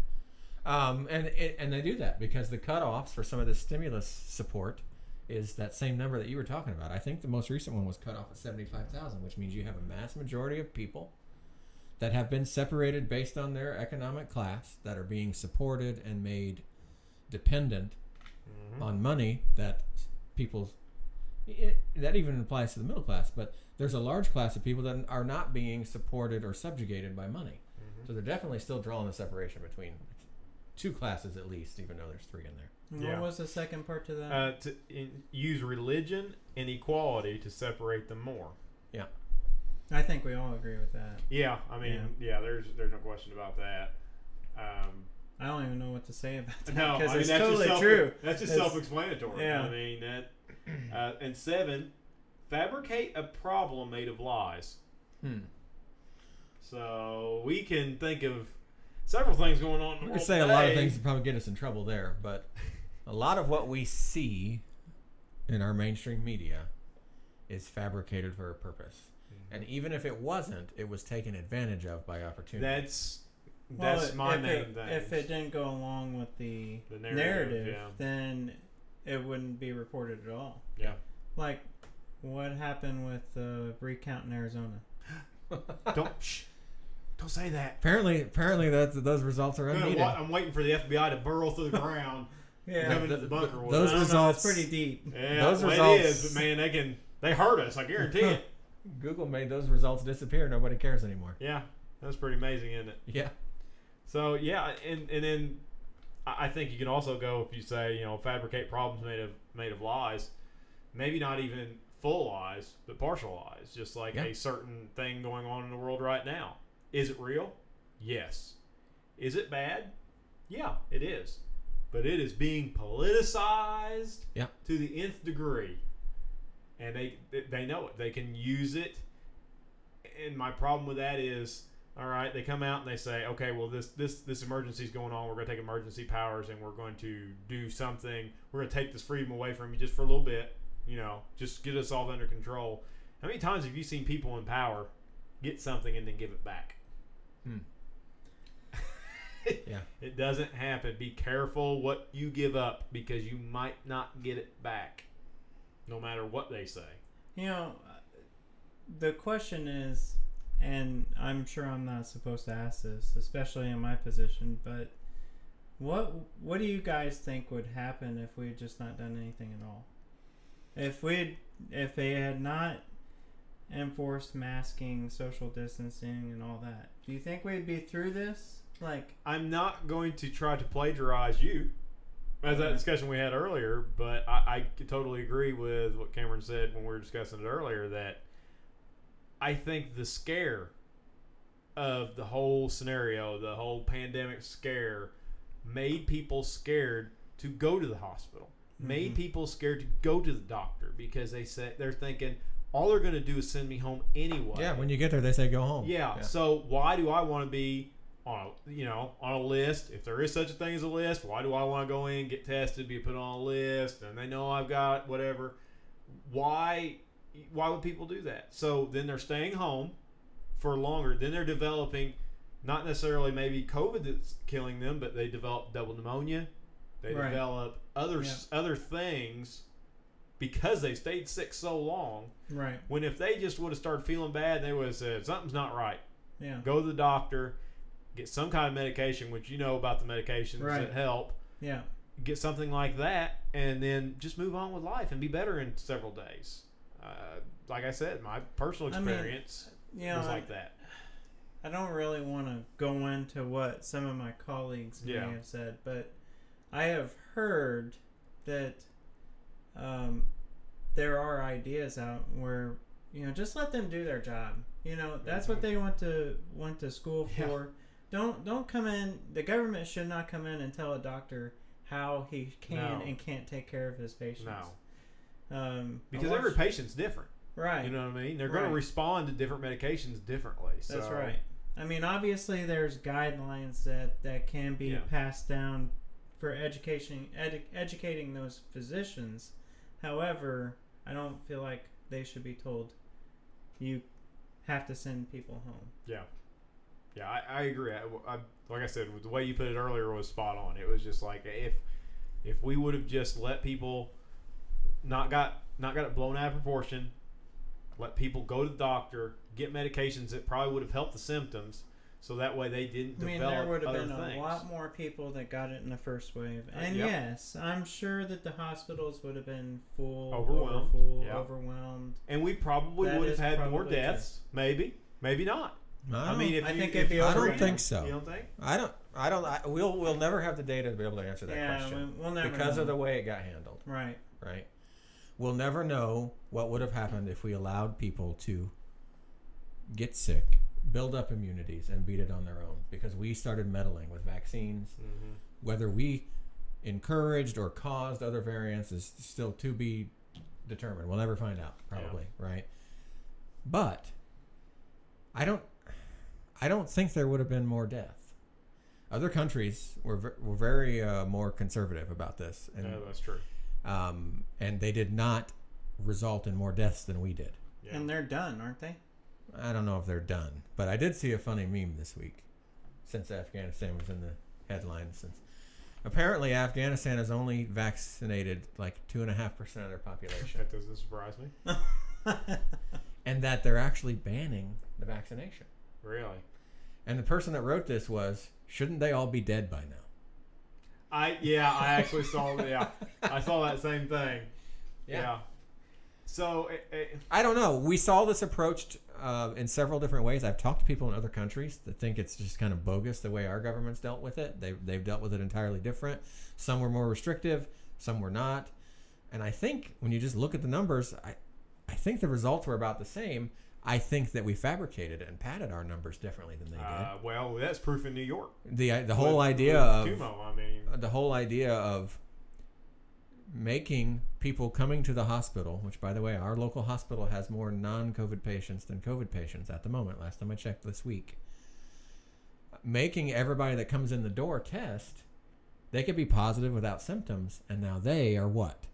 And they do that because the cutoffs for some of the stimulus support is that same number that you were talking about. I think the most recent one was cut off at 75,000, which means you have a mass majority of people that have been separated based on their economic class that are being supported and made dependent on money that that even applies to the middle class, but there's a large class of people that are not being supported or subjugated by money. So they're definitely still drawing the separation between 2 classes at least, even though there's 3 in there. And what was the second part to that? Use religion and equality to separate them more. Yeah. I think we all agree with that. Yeah, I mean, there's no question about that. I don't even know what to say about that. No, because I mean, it's that's totally just true. That's just self-explanatory. Yeah. I mean, that. And 7, fabricate a problem made of lies. So we can think of several things going on in the We world could say today. a lot of things to probably get us in trouble there, but a lot of what we see in our mainstream media is fabricated for a purpose. And even if it wasn't, it was taken advantage of by opportunity. That's my main thing. If it didn't go along with the narrative, then it wouldn't be reported at all. Yeah. Like what happened with the recount in Arizona. Don't say that. Apparently those results are unneeded. I'm waiting for the FBI to burrow through the ground. Come into the bunker. Those results pretty deep. Yeah, those results, it is, but man, they hurt us. I guarantee it. Google made those results disappear. Nobody cares anymore. Yeah, that's pretty amazing, isn't it? Yeah. So yeah, and then I think you can also go if you say fabricate problems made of lies, maybe not even full lies, but partial lies, just like a certain thing going on in the world right now. Is it real? Yes. Is it bad? Yeah, it is. But it is being politicized to the nth degree. And they know it. They can use it. And my problem with that is, all right, they come out and they say, okay, well, this emergency is going on. We're going to take emergency powers and we're going to do something. We're going to take this freedom away from you just for a little bit. Just get us all under control. How many times have you seen people in power get something and then give it back? Yeah. It doesn't happen. Be careful what you give up because you might not get it back, no matter what they say. You know, the question is, and I'm sure I'm not supposed to ask this, especially in my position, but what do you guys think would happen if we had just not done anything at all? If they had not enforced masking, social distancing, and all that, do you think we'd be through this? Like, I'm not going to try to plagiarize you, as that discussion we had earlier, but I totally agree with what Cameron said when we were discussing it earlier, that I think the scare of the whole scenario, the whole pandemic scare, made people scared to go to the hospital, made people scared to go to the doctor, because they're thinking, all they're going to do is send me home anyway. Yeah, when you get there, they say go home. Yeah. So why do I want to be on a list? If there is such a thing as a list, why do I want to go in, get tested, be put on a list, and they know I've got whatever? Why would people do that? So then they're staying home for longer. Then they're developing, not necessarily maybe COVID that's killing them, but they develop double pneumonia. They develop other things because they stayed sick so long. right. When if they just would have started feeling bad, they would have said, something's not right. Yeah. Go to the doctor, get some kind of medication, which you know about the medications that help. Yeah. Get something like that, and then just move on with life and be better in several days. Like I said, my personal experience was like that. I don't really want to go into what some of my colleagues may have said, but I have heard that there are ideas out where, just let them do their job. That's what they went to school for. Don't come in. The government should not come in and tell a doctor how he can and can't take care of his patients. No. Because every patient's different. Right. You know what I mean? They're going to respond to different medications differently. So. That's right. I mean, obviously, there's guidelines that can be passed down for educating those physicians. However, I don't feel like they should be told you have to send people home. Yeah. Yeah, I agree. I like I said, the way you put it earlier was spot on. It was just like if we would have just let people not got it blown out of proportion, let people go to the doctor, get medications that probably would have helped the symptoms, so that way they didn't develop there would have other been things. A lot more people that got it in the first wave. And yes, I'm sure that the hospitals would have been overwhelmed. And we probably would have had more deaths. True. Maybe not. I don't think so. You don't think? We'll never have the data to be able to answer that question. We'll never because know. of the way it got handled. Right. We'll never know what would have happened if we allowed people to get sick, build up immunities, and beat it on their own, because we started meddling with vaccines. Whether we encouraged or caused other variants is still to be determined. We'll never find out, probably, right? But I don't think there would have been more death. Other countries were very more conservative about this. And, that's true. And they did not result in more deaths than we did. Yeah. And they're done, aren't they? I don't know if they're done, but I did see a funny meme this week, since Afghanistan was in the headlines. Since apparently Afghanistan has only vaccinated like 2.5% of their population. That doesn't surprise me. And that they're actually banning the vaccination. Really? And the person that wrote this was, shouldn't they all be dead by now? I actually saw that. I saw that same thing. Yeah. So I don't know. We saw this approached in several different ways. I've talked to people in other countries that think it's just kind of bogus the way our government's dealt with it. They've dealt with it entirely different. Some were more restrictive, some were not. And I think when you just look at the numbers, I think the results were about the same. I think that we fabricated and padded our numbers differently than they did. Well, that's proof in New York. The whole idea of Tumo, the whole idea of making people coming to the hospital, which, by the way, our local hospital has more non-COVID patients than COVID patients at the moment. Last time I checked this week, making everybody that comes in the door test, they could be positive without symptoms, and now they are what?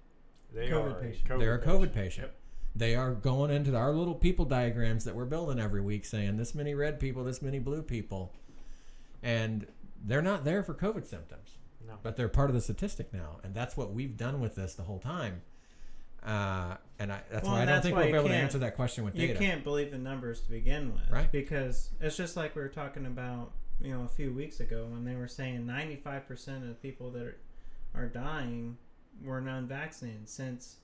They're a COVID patient. Yep. They are going into our little people diagrams that we're building every week saying this many red people, this many blue people. And they're not there for COVID symptoms. No. But they're part of the statistic now, and that's what we've done with this the whole time. That's why I don't think we'll be able to answer that question with data. You can't believe the numbers to begin with, right? Because it's just like we were talking about, a few weeks ago when they were saying 95% of the people that are dying were non-vaccinated since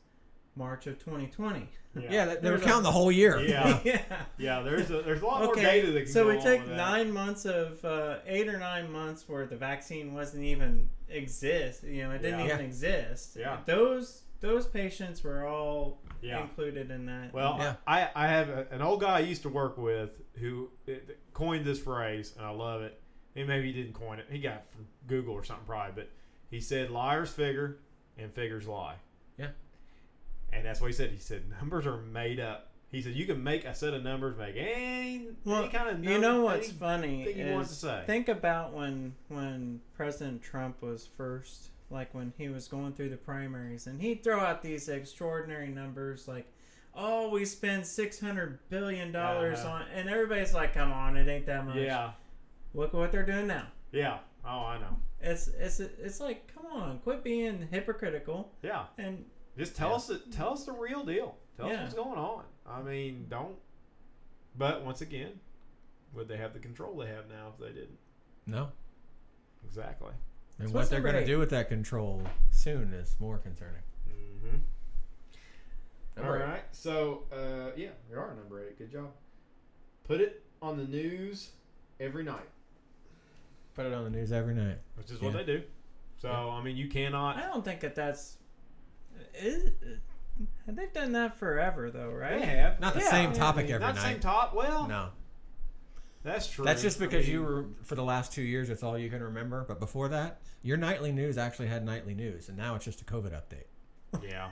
March of 2020. Yeah, they were counting the whole year. Yeah, yeah. Yeah. There's a lot more data that can so go we on took with that. 9 months of 8 or 9 months where the vaccine wasn't even exist. It didn't even exist. Yeah. Those patients were all included in that. Well, I have an old guy I used to work with who coined this phrase, and I love it. And maybe he didn't coin it. He got it from Google or something probably. But he said, liars figure and figures lie. Yeah. And that's what he said. He said, numbers are made up. He said, you can make a set of numbers, make any kind of number. You know what's funny thing you want to say. Think about when President Trump was first, like when he was going through the primaries, and he'd throw out these extraordinary numbers like, oh, we spend $600 billion on, and everybody's like, come on, it ain't that much. Yeah. Look at what they're doing now. Yeah. Oh, I know. It's like, come on, quit being hypocritical. Yeah. And just tell us the real deal. Tell us what's going on. I mean, don't. But once again, would they have the control they have now if they didn't? No. Exactly. And So what they're going to do with that control soon is more concerning. Mm-hmm. All right. So, you are number 8. Good job. Put it on the news every night. Put it on the news every night. Which is what they do. So, I mean, you cannot. I don't think that's. They've done that forever, though, right? They have. Not the same topic every not night. Not the same top. Well, no. That's true. That's just because you were, for the last 2 years, it's all you can remember. But before that, your nightly news actually had nightly news, and now it's just a COVID update. Yeah.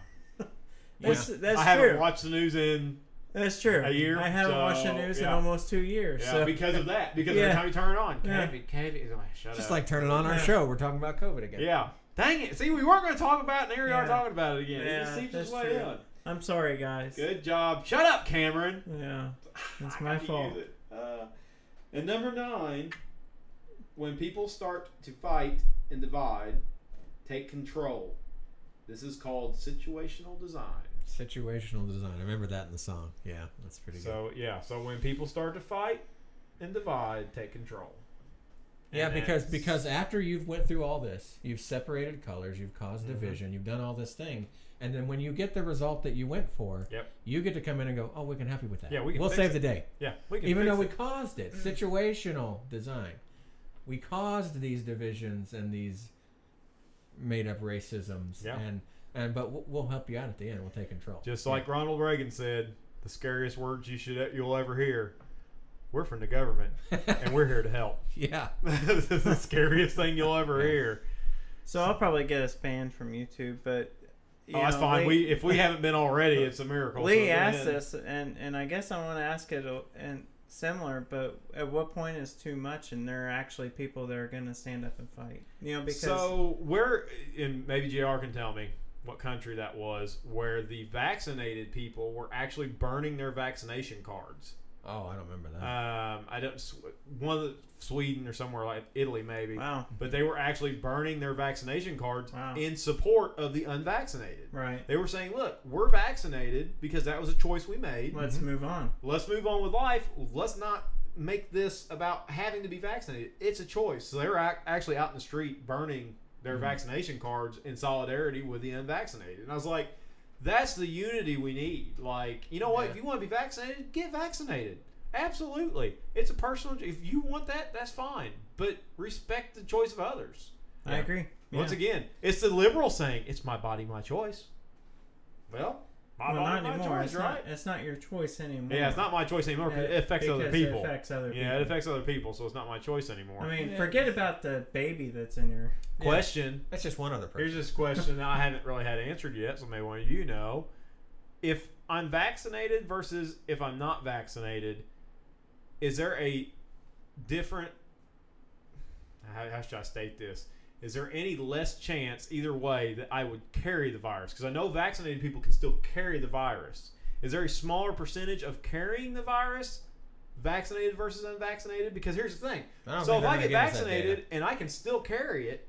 That's I haven't watched the news in That's true. a year. I haven't watched the news in almost 2 years. Yeah, so. because of that. Because every time you turn it on, Yeah. Kevin, shut Just up. like turning on our show, we're talking about COVID again. Yeah. Dang it. See, we weren't going to talk about it, and here we are Yeah. talking about it again. Yeah, It just seems that's this way true. on. I'm sorry, guys. Good job. Shut up, Cameron. Yeah, it's I my gotta fault. use it. And number 9, when people start to fight and divide, take control. This is called situational design. Situational design. I remember that in the song. Yeah, that's pretty good. So when people start to fight and divide, take control. Yeah, And because after you've went through all this, you've separated colors, you've caused division, you've done all this thing, and then when you get the result that you went for, you get to come in and go, oh, we can help you with that. Yeah, we'll save the day. Yeah, we can. Even fix though we it. caused it. Situational design. We caused these divisions and these made-up racisms. Yeah. But we'll help you out at the end. We'll take control. Just like Ronald Reagan said, the scariest words you'll ever hear. We're from the government, and we're here to help. Yeah. This is the scariest thing you'll ever hear. So I'll probably get us banned from YouTube, but that's fine. If we haven't been already, it's a miracle. Lee asked us, and I guess I want to ask it and similar, but at what point is too much, and there are actually people that are going to stand up and fight? Because so and maybe JR can tell me what country that was, where the vaccinated people were actually burning their vaccination cards. Oh, I don't remember that. I don't. One of the Sweden or somewhere like Italy, maybe. Wow. But they were actually burning their vaccination cards Wow. in support of the unvaccinated. Right. They were saying, "Look, we're vaccinated because that was a choice we made. Let's move on. Let's move on with life. Let's not make this about having to be vaccinated. It's a choice." So they were actually out in the street burning their vaccination cards in solidarity with the unvaccinated. And I was like, that's the unity we need. Like, you know what? If you want to be vaccinated, get vaccinated. Absolutely. It's a personal. If you want that, that's fine. But respect the choice of others. I agree. Once again, it's the liberal saying, it's my body, my choice. Well, my body, not my anymore. choice, right? It's not your choice anymore. Yeah, it's not my choice anymore because it affects other people. It affects other people. Yeah, it affects other people, so it's not my choice anymore. I mean, forget about the baby that's in your question. That's just one other person. Here's this question that I haven't really had answered yet, so maybe one of you know. If I'm vaccinated versus if I'm not vaccinated, is there a different... How should I state this? Is there any less chance either way that I would carry the virus? Because I know vaccinated people can still carry the virus. Is there a smaller percentage of carrying the virus vaccinated versus unvaccinated? Because here's the thing. I don't So think if I they're get gonna give us that vaccinated data. and I can still carry it,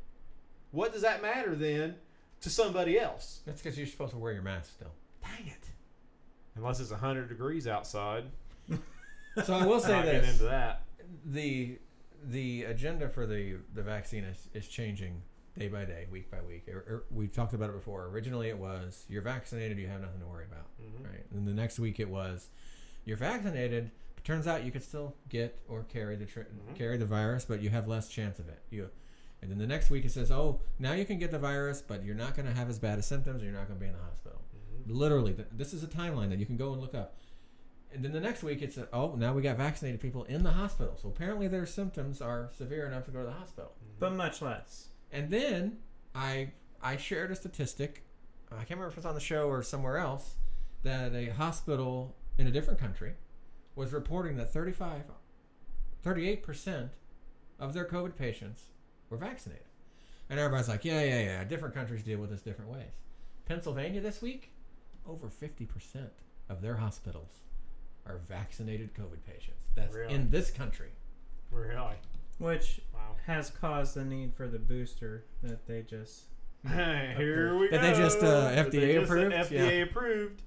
what does that matter then to somebody else? That's because you're supposed to wear your mask still. Dang it. Unless it's 100 degrees outside. So I will say I'll get this: into that. the agenda for the vaccine is changing day by day, week by week. We talked about it before. Originally, it was you're vaccinated, you have nothing to worry about, right? And the next week, it was you're vaccinated. But turns out you could still get or carry the virus, but you have less chance of it. And then the next week, it says, oh, now you can get the virus, but you're not going to have as bad of symptoms, or you're not going to be in the hospital. Literally, this is a timeline that you can go and look up. And then the next week, it's, oh, now we got vaccinated people in the hospital. So apparently their symptoms are severe enough to go to the hospital. But much less. And then I shared a statistic, I can't remember if it's on the show or somewhere else, that a hospital in a different country was reporting that 38% of their COVID patients were vaccinated. And everybody's like, yeah. Different countries deal with this different ways. Pennsylvania this week, over 50% of their hospitals are vaccinated COVID patients. That's Really? in this country. Really? Which Wow. has caused the need for the booster that they just... Here we go. That they just, That they FDA just, approved? FDA Yeah. approved.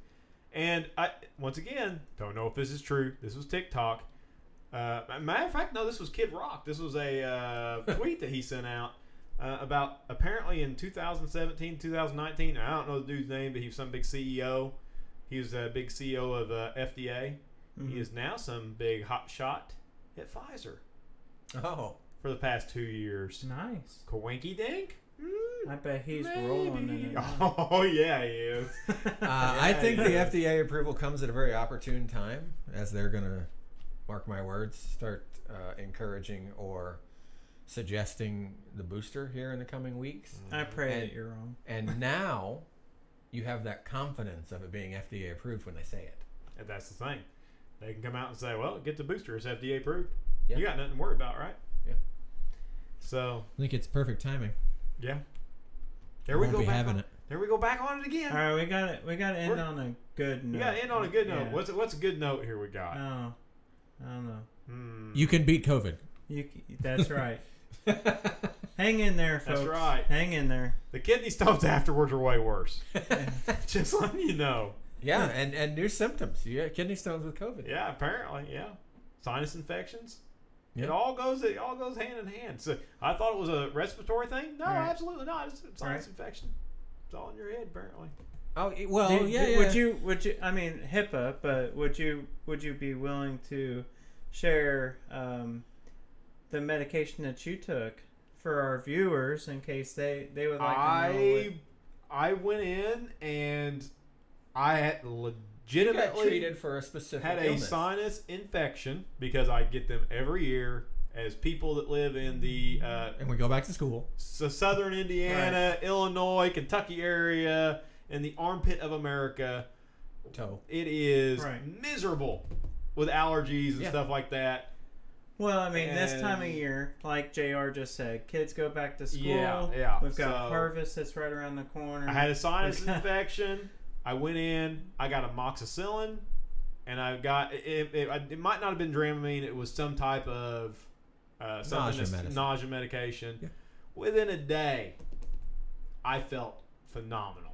And I, once again, don't know if this is true. This was TikTok. Matter of fact, no, this was Kid Rock. This was a tweet that he sent out about apparently in 2017, 2019. I don't know the dude's name, but he was some big CEO. He was a big CEO of FDA. He is now some big hot shot at Pfizer Oh. for the past 2 years. Nice. Coinky dink? I bet he's Maybe. rolling in it now. Oh, yeah, he is. I think the yeah. FDA approval comes at a very opportune time, as they're going to, mark my words, start encouraging or suggesting the booster here in the coming weeks. I pray And- that you're wrong. And now you have that confidence of it being FDA approved when they say it. And that's the thing. They can come out and say, well, get the booster. It's FDA approved. Yeah. You got nothing to worry about, right? Yeah. So, I think it's perfect timing. yeah. There we Won't go. be Back having on, it. There we go back on it again. All right, we got to end on a good note. We got to end on a good note. Yeah. What's a good note here we got? Oh, I don't know. You can beat COVID. That's right. Hang in there, folks. That's right. Hang in there. The kidney stones afterwards are way worse. Just letting you know. Yeah, and new symptoms. You got kidney stones with COVID. Yeah, apparently, yeah. Sinus infections. Yeah. It all goes hand in hand. So I thought it was a respiratory thing. No, Right. absolutely not. It's a sinus Right. infection. It's all in your head, apparently. Oh, well, Would you? I mean, HIPAA, but would you be willing to share the medication that you took for our viewers in case they would like to know? I went in and I had You got legitimately treated for a specific had a illness. sinus infection because I get them every year as people that live in the And we go back to school. southern Indiana, Illinois, Kentucky area, in the armpit of America. Toe. It is Right. miserable with allergies and Yeah. stuff like that. Well, I mean, this time of And- year, like JR just said, kids go back to school. Yeah. We've got So- harvest that's right around the corner. I had a sinus infection. I went in. I got amoxicillin, and I got it might not have been Dramamine. It was some type of nausea medication. Yeah. Within a day, I felt phenomenal.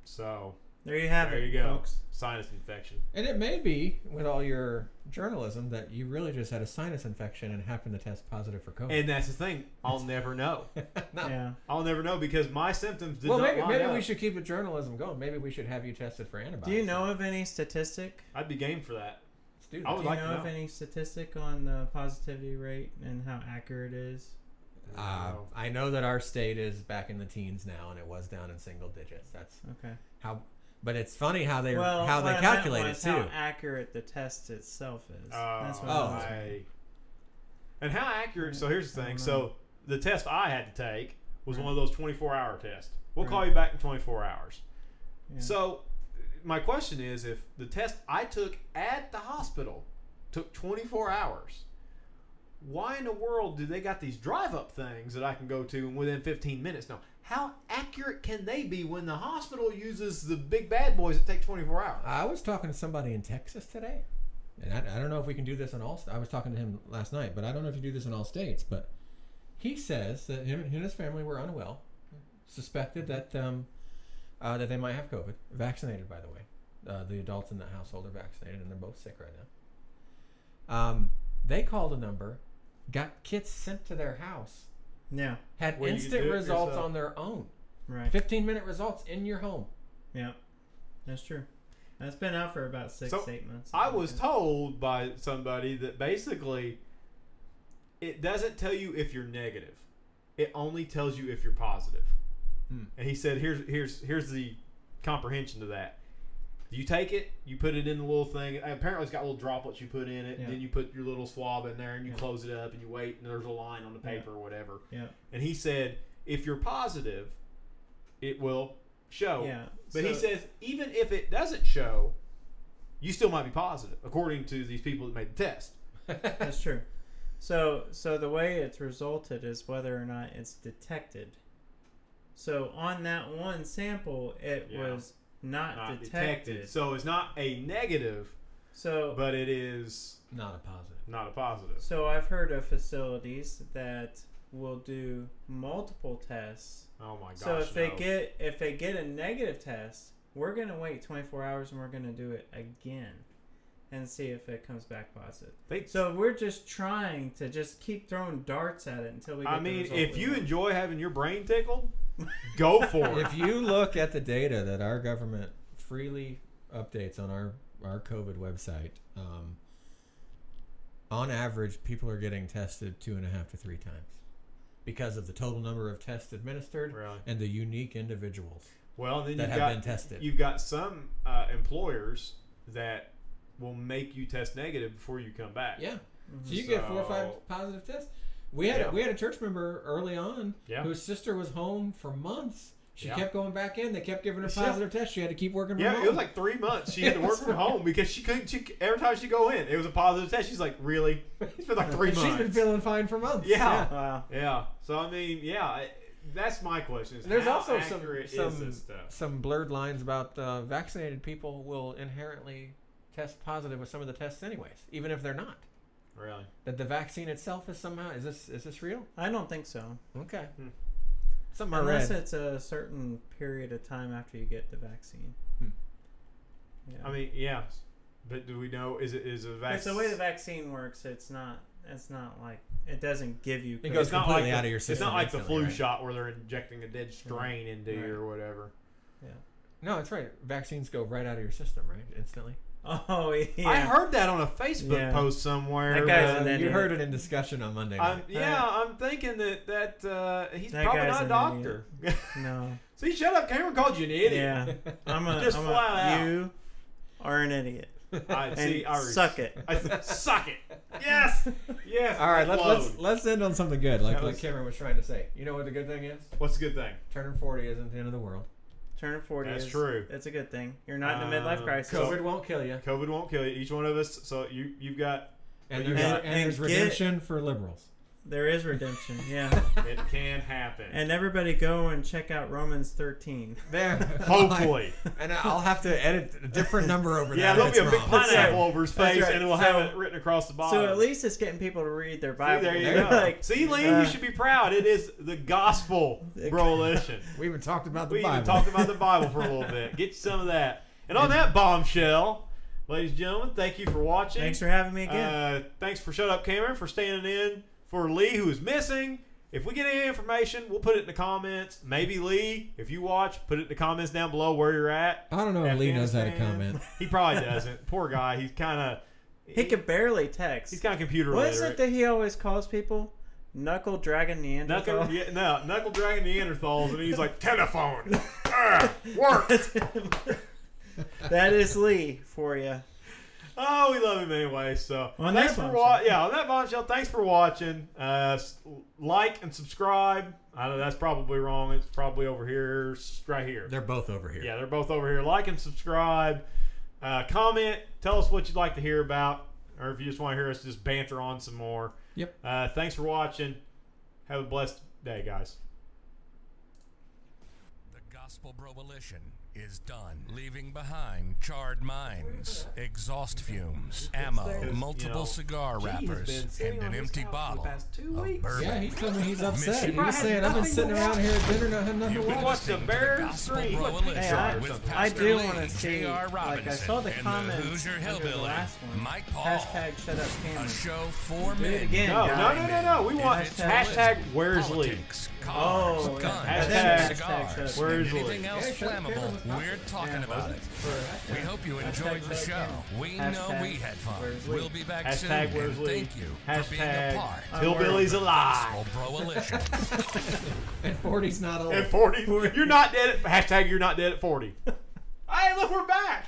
So There you have there it, you go. folks. Sinus infection. And it may be, with all your journalism, that you really just had a sinus infection and happened to test positive for COVID. And that's the thing. I'll never know. No. Yeah. I'll never know because my symptoms did Well, not maybe line we up. should keep the journalism going. Maybe we should have you tested for antibodies. Do you know of any statistic? I'd be game for that. Let's do I that. would Do you like know to of know. any statistic on the positivity rate and how accurate it is? I know that our state is back in the teens now, and it was down in single digits. That's Okay. how. But it's funny how they Well, how they what I meant calculate it was too. how accurate the test itself is. That's what I was wondering. And how accurate? So here's the I thing. don't So the test I had to take was one of those 24-hour tests. We'll Right. call you back in 24 hours. Yeah. So my question is, if the test I took at the hospital took 24 hours, why in the world do they got these drive-up things that I can go to within 15 minutes? Now, how accurate can they be when the hospital uses the big bad boys that take 24 hours? I was talking to somebody in Texas today and I don't know if we can do this in all. I was talking to him last night, but I don't know if you do this in all states. But he says that him and his family were unwell, suspected that that they might have COVID. Vaccinated, by the way. The adults in that household are vaccinated, and they're both sick right now. They called a number, got kits sent to their house. Yeah. Had Well, you instant do it results yourself. on their own. Right. 15-minute results in your home. Yeah. That's true. That's been out for about 8 months. I was told by somebody that basically it doesn't tell you if you're negative. It only tells you if you're positive. And he said, here's the comprehension to that. You take it, you put it in the little thing. Apparently, it's got little droplets you put in it. Yeah. Then you put your little swab in there, and you Yeah. close it up, and you wait, and there's a line on the paper or whatever. Yeah. And he said, if you're positive, it will show. Yeah. But he So- says, even if it doesn't show, you still might be positive, according to these people that made the test. That's true. So the way it's resulted is whether or not it's detected. So on that one sample, it Yeah. was not detected. So it's not a negative, So but it is Not a positive. not a positive. so I've heard of facilities that will do multiple tests. Oh my gosh. So if no. they get a negative test, we're gonna wait 24 hours and we're gonna do it again, and see if it comes back positive. So we're just trying to just keep throwing darts at it until we get I the mean, result if we you want. enjoy having your brain tickled, go for it. If you look at the data that our government freely updates on our COVID website, on average, people are getting tested 2.5 to 3 times because of the total number of tests administered Really? and the unique individuals Well, then that you've have got, been tested. You've got some employers that will make you test negative before you come back. Yeah. So you get 4 or 5 So- positive tests. We had a church member early on whose sister was home for months. She kept going back in. They kept giving her positive tests. She had to keep working from home. Yeah, it was like 3 months. She had to work from home because she couldn't. Every time she go in, it was a positive test. She's like, really? It's been like 3 And months. she's been feeling fine for months. Yeah. Wow. Yeah. So I mean, that's my question. Is There's how also accurate is this stuff? some blurred lines about vaccinated people will inherently test positive with some of the tests anyways, even if they're not. Really? That the vaccine itself is somehow is this real? I don't think so. Okay. Something I Unless read. it's a certain period of time after you get the vaccine. Yeah. I mean, yeah. But do we know? Is a It's vaccine? the way the vaccine works. It's not like it doesn't give you. It goes It's not completely like out of your system. It's not like the instantly, flu right? shot where they're injecting a dead strain into you Right. or whatever. Yeah. No, that's right. Vaccines go right out of your system, right? Instantly. Oh yeah. I heard that on a Facebook Yeah. post somewhere. That guy's but- an idiot. You heard it in discussion on Monday night. I'm thinking that he's That probably guy's not a an doctor. No. See, shut up. Cameron called you an idiot. Yeah. Just flat out. You are an idiot. I see. And suck it. Suck it. Yes. Yes. All right, explode. let's end on something good, like let's- Cameron was trying to say. You know what the good thing is? What's the good thing? Turning 40 isn't the end of the world. Turning 40 That's is true. It's a good thing. You're not in a midlife crisis. COVID won't kill you. COVID won't kill you. Each one of us. So you've got. And you there's, got- and there's and redemption for liberals. There is redemption. Yeah. It can happen. And everybody go and check out Romans 13. There. Hopefully. And I'll have to edit a different number over Yeah, that. there'll be a big if it's wrong. pineapple over his That's face, right. and it'll have it written across the bottom. So at least it's getting people to read their Bible. See, there you They're go. like, See, Lee, you should be proud. It is the Gospel Broalition. We even talked about the We Bible. even talked about the Bible for a little bit. Get you some of that. And on that bombshell, ladies and gentlemen, thank you for watching. Thanks for having me again. Thanks for Shutup Cameron for standing in for Lee, who is missing. If we get any information, we'll put it in the comments. Maybe Lee, if you watch, put it in the comments down below where you're at. I don't know if Lee knows how to Afghanistan. comment. He probably doesn't. Poor guy. He's kind of. He could barely text. He's kind of computer What is literate. it that he always calls people? Knuckle dragging Neanderthal? Knuckle dragging Neanderthals, and he's like, telephone, work. That is Lee for you. Oh, we love him anyway. So On thanks that for bombshell. on that bombshell. Thanks for watching. Like and subscribe. I know that's probably wrong. It's probably over here, right here. They're both over here. Yeah, they're both over here. Like and subscribe. Comment. Tell us what you'd like to hear about, or if you just want to hear us just banter on some more. Yep. Thanks for watching. Have a blessed day, guys. The Gospel Broalition is done, leaving behind charred mines, exhaust fumes, ammo, multiple cigar wrappers, and an empty bottle of bourbon. Yeah, he told me he's upset. Mission He's saying, I've been sitting around here at dinner not had nothing to You've been watch. watched the listening to Bears Gospel Three. Broalition Hey, with I Pastor do Lee, want to see, JR like, I Robinson, saw the and comments Hoosier under the Hillbilly, last one. Mike Paul. Hashtag Shutup A Cameron. show for Do it men. again, No, guys. no. We want If it's hashtag religion, Where's Lee? politics, cars, Oh, guns, hashtag cigars, Where's and anything Lee? else Yeah, Shutup flammable. Cameron was We're talking Yeah, about it. We hope you enjoyed the Shutup show. Cameron. We know Hashtag we had fun. Where's Lee? We'll be back Hashtag soon. Where's And Lee? thank you for being a Hashtag part Hillbilly's of alive. Gospel Broalition. And 40's not old. At 40, you're not dead. At, hashtag you're not dead at 40. Hey, look, we're back.